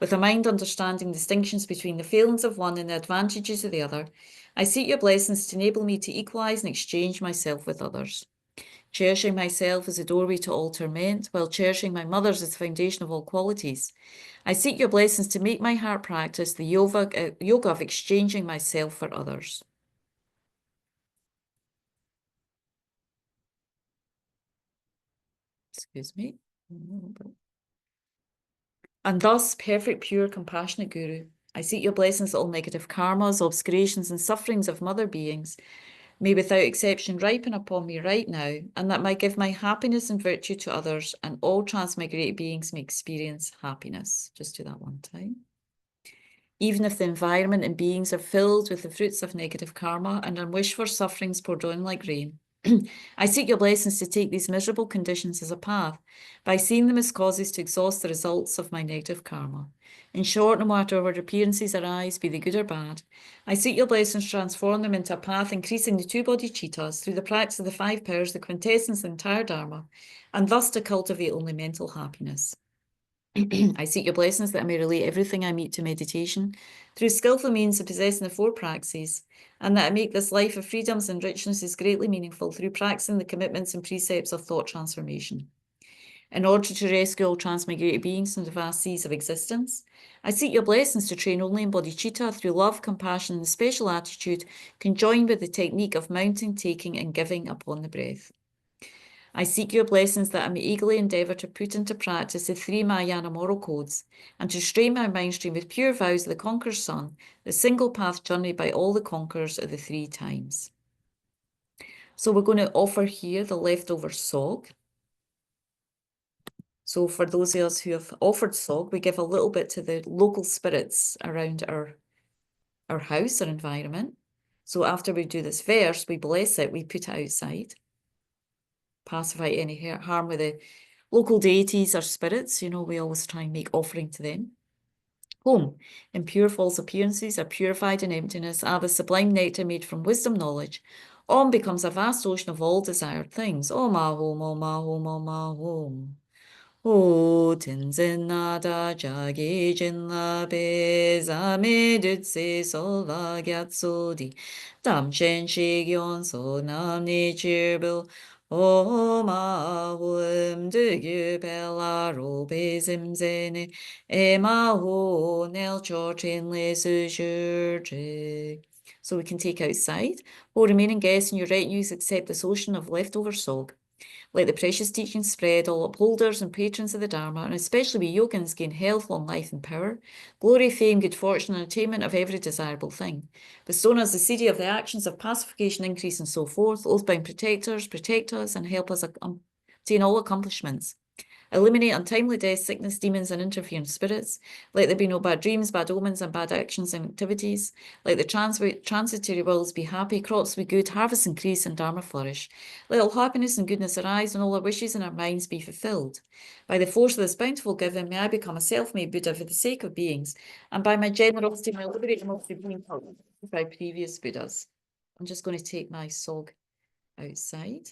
With a mind understanding distinctions between the failings of one and the advantages of the other, I seek your blessings to enable me to equalise and exchange myself with others. Cherishing myself as a doorway to all torment, while cherishing my mothers as the foundation of all qualities, I seek your blessings to make my heart practice the yoga of exchanging myself for others. Excuse me. And thus, perfect, pure, compassionate Guru, I seek your blessings that all negative karmas, obscurations, and sufferings of mother beings may without exception ripen upon me right now, and that might give my happiness and virtue to others, and all transmigrated beings may experience happiness. Just do that one time. Even if the environment and beings are filled with the fruits of negative karma and unwished for sufferings pour down like rain, I seek your blessings to take these miserable conditions as a path by seeing them as causes to exhaust the results of my negative karma. In short, no matter what appearances arise, be they good or bad, I seek your blessings to transform them into a path increasing the two-body cheetahs through the practice of the five powers, the quintessence of the entire Dharma, and thus to cultivate only mental happiness. I seek your blessings that I may relate everything I meet to meditation through skillful means of possessing the four praxis, and that I make this life of freedoms and richnesses greatly meaningful through practicing the commitments and precepts of thought transformation. In order to rescue all transmigrated beings from the vast seas of existence, I seek your blessings to train only embodied citta through love, compassion, and special attitude, conjoined with the technique of mounting, taking, and giving upon the breath. I seek your blessings that I may eagerly endeavour to put into practice the three Mahayana moral codes, and to strain my mind stream with pure vows of the Conqueror's Son, the single path journeyed by all the conquerors of the three times. So we're going to offer here the leftover sog. So for those of us who have offered sog, we give a little bit to the local spirits around our house or environment. So after we do this verse, we bless it, we put it outside, pacify any harm with the local deities or spirits. You know, we always try and make offering to them. Home, in pure false appearances, are purified in emptiness, are the sublime nectar made from wisdom knowledge. On becomes a vast ocean of all desired things. Om Ahom, Om Ahom, Om Ahom. O Tenzin Nada Jagi Jinla Bezame Dutse Sola Gyatsodi Dam Shen Shigyon So Nam Ni Chirbil Om Ahum Dugyu Bella Robe Zimzene Ema Ho Nel Chorchin Le Sujurjig. So we can take outside. O remaining guests and your retinues accept this ocean of leftover sog. Let the precious teachings spread, all upholders and patrons of the Dharma, and especially we yogins, gain health, long life, and power, glory, fame, good fortune, and attainment of every desirable thing. Bestow on us the seed of the actions of pacification, increase, and so forth. Oath-bound protectors, protect us, and help us obtain all accomplishments. Eliminate untimely death, sickness, demons, and interfering spirits. Let there be no bad dreams, bad omens, and bad actions and activities. Let the transitory worlds be happy, crops be good, harvests increase, and Dharma flourish. Let all happiness and goodness arise, and all our wishes and our minds be fulfilled. By the force of this bountiful giving, may I become a self-made Buddha for the sake of beings, and by my generosity, may I liberate the multitude being by previous Buddhas. I'm just going to take my sog outside.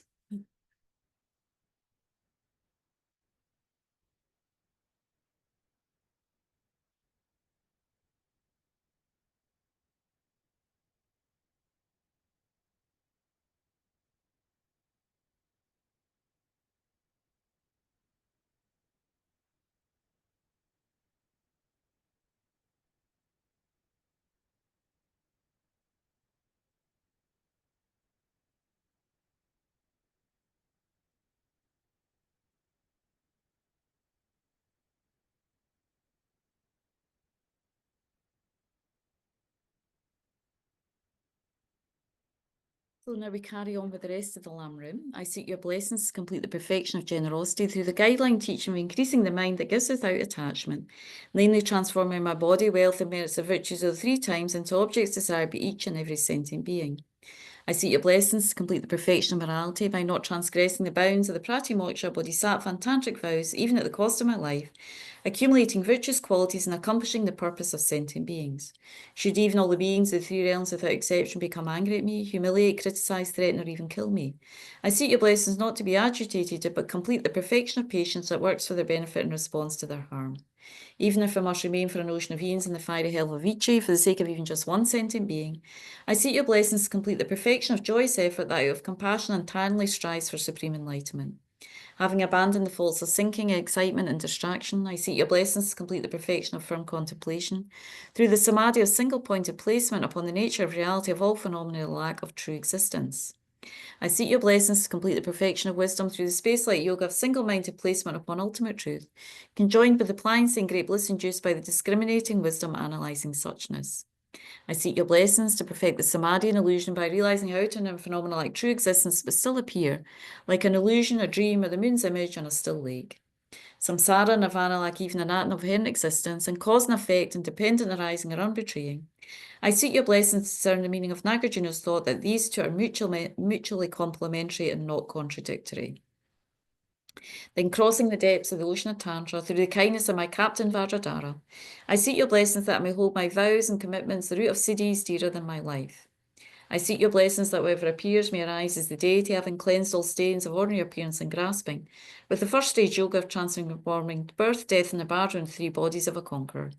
So now we carry on with the rest of the Lam Room. I seek your blessings to complete the perfection of generosity through the guideline teaching of increasing the mind that gives without attachment, namely transforming my body, wealth, and merits of virtues of the three times into objects desired by each and every sentient being. I seek your blessings to complete the perfection of morality by not transgressing the bounds of the Pratimoksha, Bodhisattva, and Tantric vows, even at the cost of my life, accumulating virtuous qualities and accomplishing the purpose of sentient beings. Should even all the beings of the three realms without exception become angry at me, humiliate, criticize, threaten, or even kill me, I seek your blessings not to be agitated, but complete the perfection of patience that works for their benefit in response to their harm. Even if I must remain for an ocean of eons in the fiery hell of Vichy for the sake of even just one sentient being, I seek your blessings to complete the perfection of joyous effort that out of compassion entirely strives for supreme enlightenment. Having abandoned the faults of sinking, excitement, and distraction, I seek your blessings to complete the perfection of firm contemplation through the samadhi of single-pointed placement upon the nature of reality of all phenomena and the lack of true existence. I seek your blessings to complete the perfection of wisdom through the space-light yoga of single-minded placement upon ultimate truth, conjoined with the pliancy and great bliss induced by the discriminating wisdom analyzing suchness. I seek your blessings to perfect the samadhi and illusion by realizing how to know phenomena like true existence but still appear, like an illusion, a dream, or the moon's image on a still lake. Samsara, nirvana, like even an atom of inherent existence, and cause and effect, independent arising or unbetraying. I seek your blessings to discern the meaning of Nagarjuna's thought that these two are mutually complementary and not contradictory. Then crossing the depths of the ocean of Tantra through the kindness of my captain Vajradhara, I seek your blessings that I may hold my vows and commitments the root of siddhis dearer than my life. I seek your blessings that whatever appears may arise as the deity, having cleansed all stains of ordinary appearance and grasping, with the first stage yoga of transforming birth, death, and nibbana in 3 bodies of a conqueror.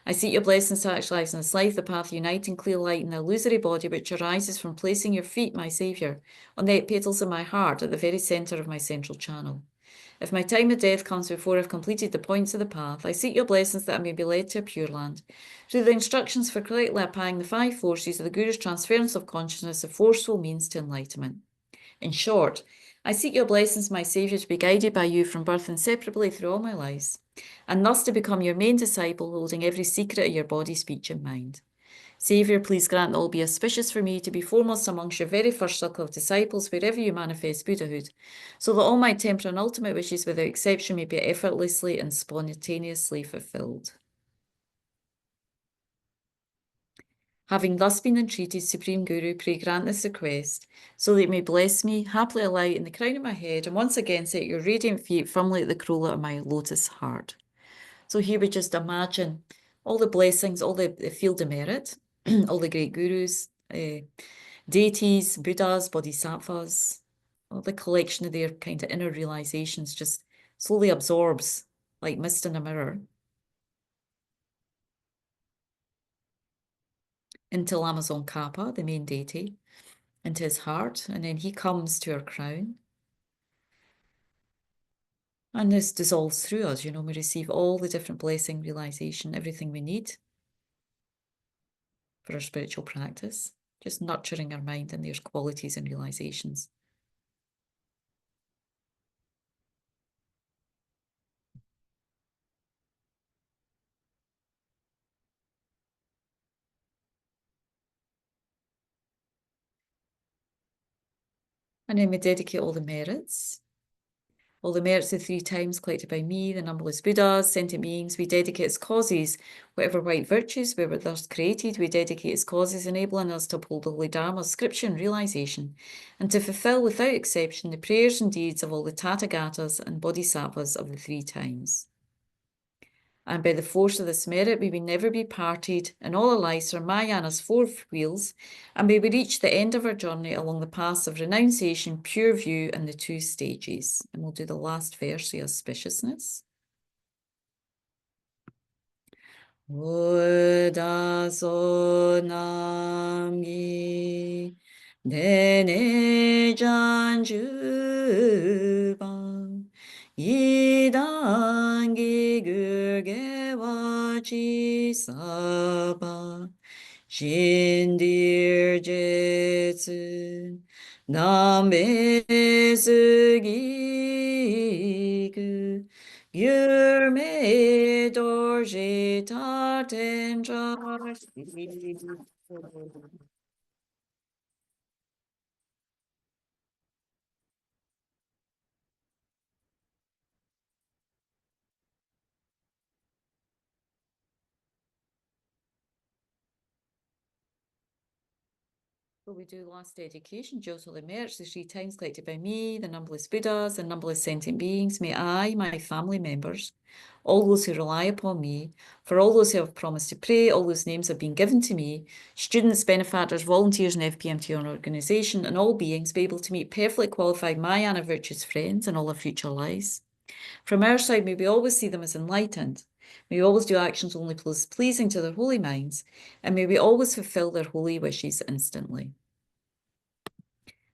I seek your blessings to actualize in this life the path uniting clear light in the illusory body which arises from placing your feet, my Saviour, on the 8 petals of my heart at the very centre of my central channel. If my time of death comes before I've completed the points of the path, I seek your blessings that I may be led to a pure land. Through the instructions for correctly applying the 5 forces of the Guru's transference of consciousness, a forceful means to enlightenment. In short, I seek your blessings, my Saviour, to be guided by you from birth inseparably through all my lives, and thus to become your main disciple, holding every secret of your body, speech, and mind. Saviour, please grant that all be auspicious for me to be foremost amongst your very first circle of disciples wherever you manifest Buddhahood, so that all my temporal and ultimate wishes without exception may be effortlessly and spontaneously fulfilled. Having thus been entreated, Supreme Guru, pray grant this request, so that it may bless me, happily alight in the crown of my head, and once again set your radiant feet firmly at the corolla of my lotus heart. So here we just imagine all the blessings, all the field of merit, all the great gurus, deities, Buddhas, bodhisattvas, all the collection of their kind of inner realizations just slowly absorbs like mist in a mirror into Amazon Kappa, the main deity, into his heart, and then he comes to our crown. And this dissolves through us, we receive all the different blessing, realization, everything we need for our spiritual practice, just nurturing our mind and their qualities and realizations. And then we dedicate all the merits of 3 times collected by me, the numberless Buddhas, sentient beings. We dedicate as causes whatever white virtues we were thus created. We dedicate as causes enabling us to uphold the Holy Dharma, scripture and realization, and to fulfill without exception the prayers and deeds of all the Tathagatas and Bodhisattvas of the 3 times. And by the force of this merit, may we never be parted in all our lives from Mayana's 4 wheels, and may we reach the end of our journey along the paths of renunciation, pure view, and the 2 stages. And we'll do the last verse, the auspiciousness. Buddha nami dene janjuban idangi gurge wachi saba shindir jetsu nambe sugi Yurme dorje tatendra. So we do last dedication, Joseph the Merch, the 3 times collected by me, the numberless Buddhas and numberless sentient beings. May I, my family members, all those who rely upon me, for all those who have promised to pray, all those names have been given to me, students, benefactors, volunteers in FPMT organisation, and all beings be able to meet perfectly qualified Mayana virtuous friends in all their future lives. From our side, may we always see them as enlightened. May we always do actions only pleasing to their holy minds, and may we always fulfill their holy wishes instantly.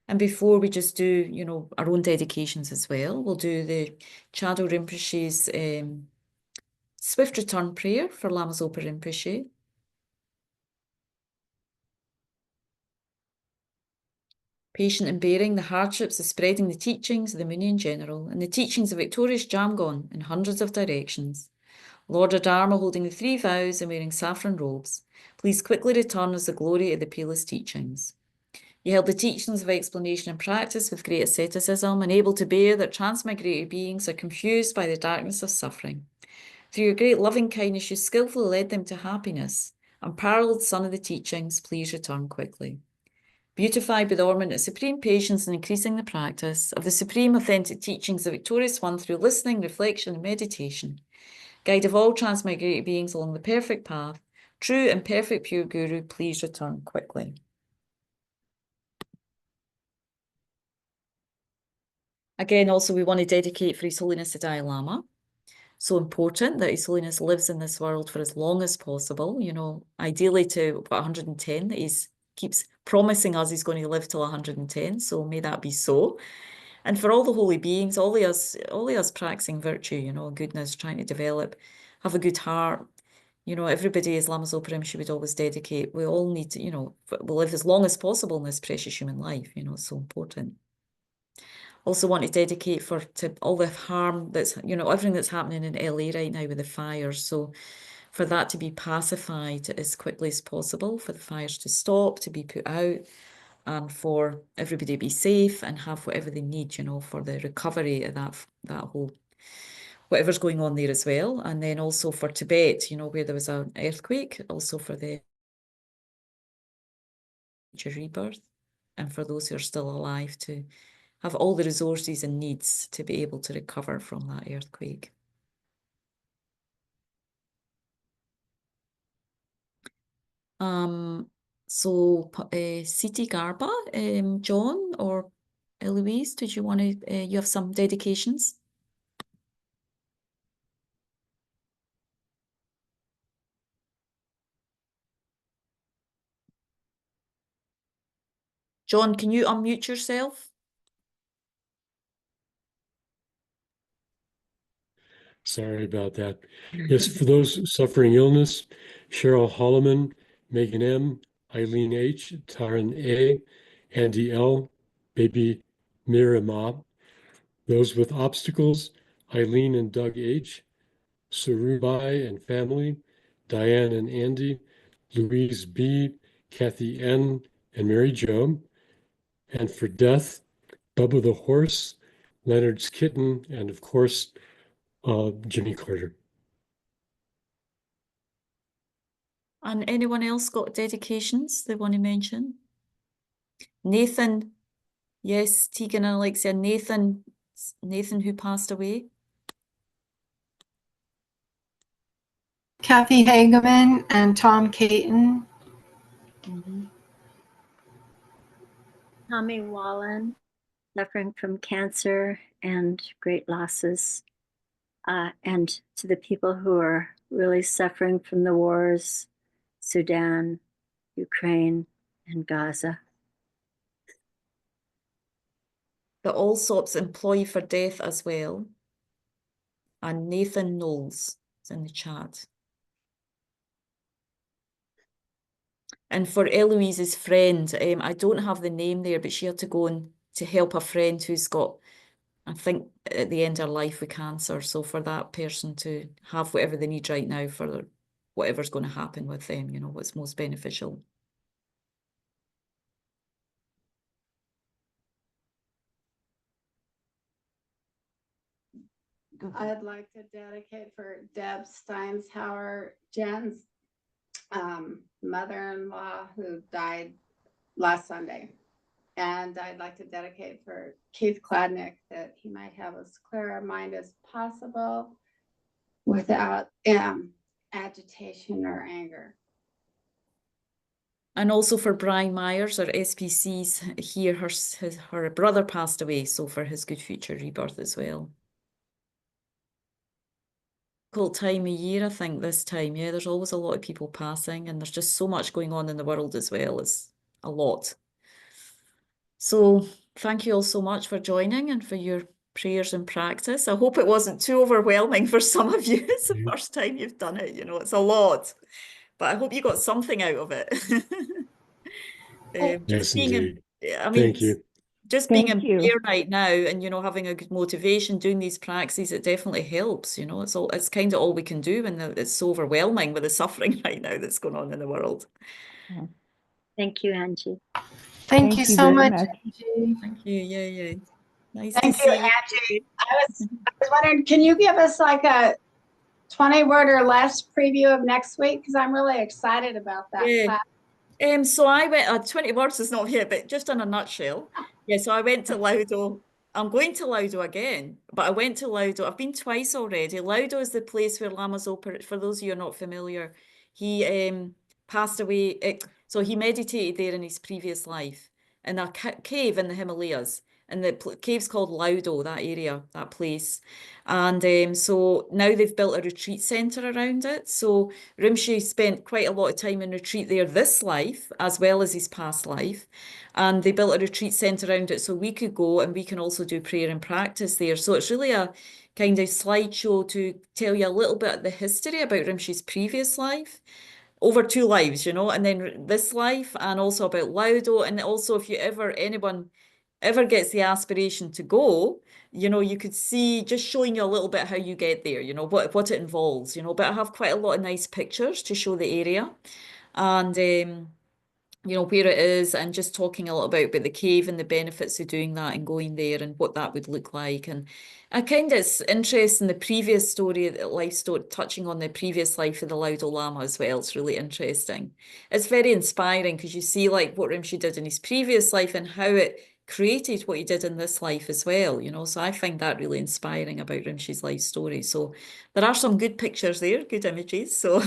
And before we just do, our own dedications as well, we'll do the Chado Rinpoche's swift return prayer for Lama Zopa Rinpoche. patient in bearing the hardships of spreading the teachings of the Mooney in general, and the teachings of victorious Jamgon in hundreds of directions. Lord Adharma holding the 3 vows and wearing saffron robes, please quickly return as the glory of the peerless teachings. You held the teachings of explanation and practice with great asceticism, and able to bear that transmigrated beings are confused by the darkness of suffering. Through your great loving kindness, you skillfully led them to happiness. Unparalleled Son of the teachings, please return quickly. Beautified by the ornament of supreme patience and increasing the practice of the supreme authentic teachings of the Victorious One through listening, reflection, and meditation. Guide of all transmigrated beings along the perfect path, true and perfect pure Guru, please return quickly. Again, also we want to dedicate for His Holiness the Dalai Lama. So important that His Holiness lives in this world for as long as possible, you know, ideally to about 110, that he keeps promising us he's going to live till 110, so may that be so. And for all the holy beings, all of us practicing virtue, you know, goodness, trying to develop, have a good heart, you know, everybody, as Lama Zopa Rinpoche would always dedicate, we all need to, you know, we'll live as long as possible in this precious human life, you know, it's so important. Also want to dedicate to all the harm that's, you know, everything that's happening in LA right now with the fires. So for that to be pacified as quickly as possible, for the fires to stop, to be put out, and for everybody to be safe and have whatever they need, you know, for the recovery of that whole, whatever's going on there as well. And then also for Tibet, you know, where there was an earthquake, also for the rebirth, and for those who are still alive to have all the resources and needs to be able to recover from that earthquake. So Siti Garba, John or Eloise, did you want to, you have some dedications? John, can you unmute yourself? Sorry about that. Yes, for those suffering illness, Cheryl Holloman, Megan M., Eileen H., Taryn A., Andy L., Baby Mirama. Those with obstacles, Eileen and Doug H., Surubai and family, Diane and Andy, Louise B., Kathy N., and Mary Jo. And for death, Bubba the horse, Leonard's kitten, and of course, Jimmy Carter. And anyone else got dedications they want to mention? Nathan, yes, Tegan and Alexia, Nathan who passed away. Kathy Hageman and Tom Caton. Tommy Wallen, suffering from cancer and great losses. And to the people who are really suffering from the wars, Sudan, Ukraine, and Gaza. The Allsops employee for death as well. And Nathan Knowles is in the chat. And for Eloise's friend, I don't have the name there, but she had to go and to help a friend who's got, I think, at the end of her life with cancer. So for that person to have whatever they need right now for whatever's going to happen with them, you know, what's most beneficial. I'd like to dedicate for Deb Steinshauer, Jen's mother-in-law who died last Sunday. And I'd like to dedicate for Keith Kladnick that he might have as clear a mind as possible without agitation or anger. And also for Brian Myers, our SPC's here, her brother passed away, so for his good future rebirth as well. Difficult time of year, I think, this time. Yeah, there's always a lot of people passing, and there's just so much going on in the world as well. It's a lot. So thank you all so much for joining and for your prayers and practice. I hope it wasn't too overwhelming for some of you. It's the first time you've done it, you know, it's a lot. But I hope you got something out of it. Yes, being indeed. I mean, Thank you. just being in Thank you. prayer right now and, having a good motivation, doing these practices, it definitely helps, it's kind of all we can do when it's so overwhelming with the suffering right now that's going on in the world. Thank you, Angie. Thank you so very much, much. Angie. Thank you. Yeah. Nice Thank to you, see you. Angie. I was wondering, can you give us like a 20-word or less preview of next week? Because I'm really excited about that Yeah. class. So I went, 20 words is not here, but just in a nutshell. Yeah, so I went to Laudo. I'm going to Laudo again, but I went to Laudo. I've been twice already. Laudo is the place where Lama Zopa, for those of you who are not familiar, he passed away. So he meditated there in his previous life in a cave in the Himalayas. And the cave's called Laudo, that area, that place. And so now they've built a retreat centre around it. So Rinpoche spent quite a lot of time in retreat there this life, as well as his past life. And they built a retreat centre around it so we could go and we can also do prayer and practice there. So it's really a kind of slideshow to tell you a little bit of the history about Rinpoche's previous life, over 2 lives, and then this life, and also about Laudo. And also if anyone ever gets the aspiration to go, you could see, just showing you a little bit how you get there, what it involves, but I have quite a lot of nice pictures to show the area and where it is, and just talking a little about the cave and the benefits of doing that and going there and what that would look like. And I kind of, it's interesting, the previous story, life story, touching on the previous life of the Laudo Lama as well. It's really interesting. It's very inspiring because you see like what Rinpoche did in his previous life and how it created what he did in this life as well, so I find that really inspiring about Rinpoche's life story. So there are some good pictures there, good images. So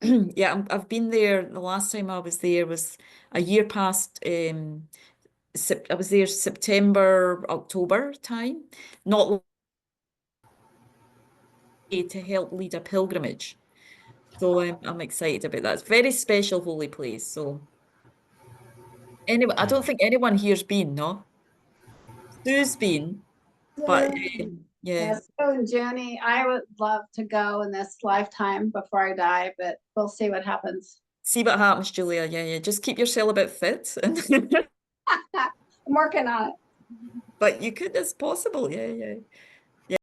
yeah, I've been there. The last time I was there was a year past. I was there September, October time, not long to help lead a pilgrimage. So I'm excited about that. It's a very special holy place. So anyway, I don't think anyone here's been, no? Sue's been, but yeah. Yes, Sue and Jenny, I would love to go in this lifetime before I die, but we'll see what happens. See what happens, Julia. Yeah. Just keep yourself a bit fit, and I'm working on it. but you could, it's possible. Yeah.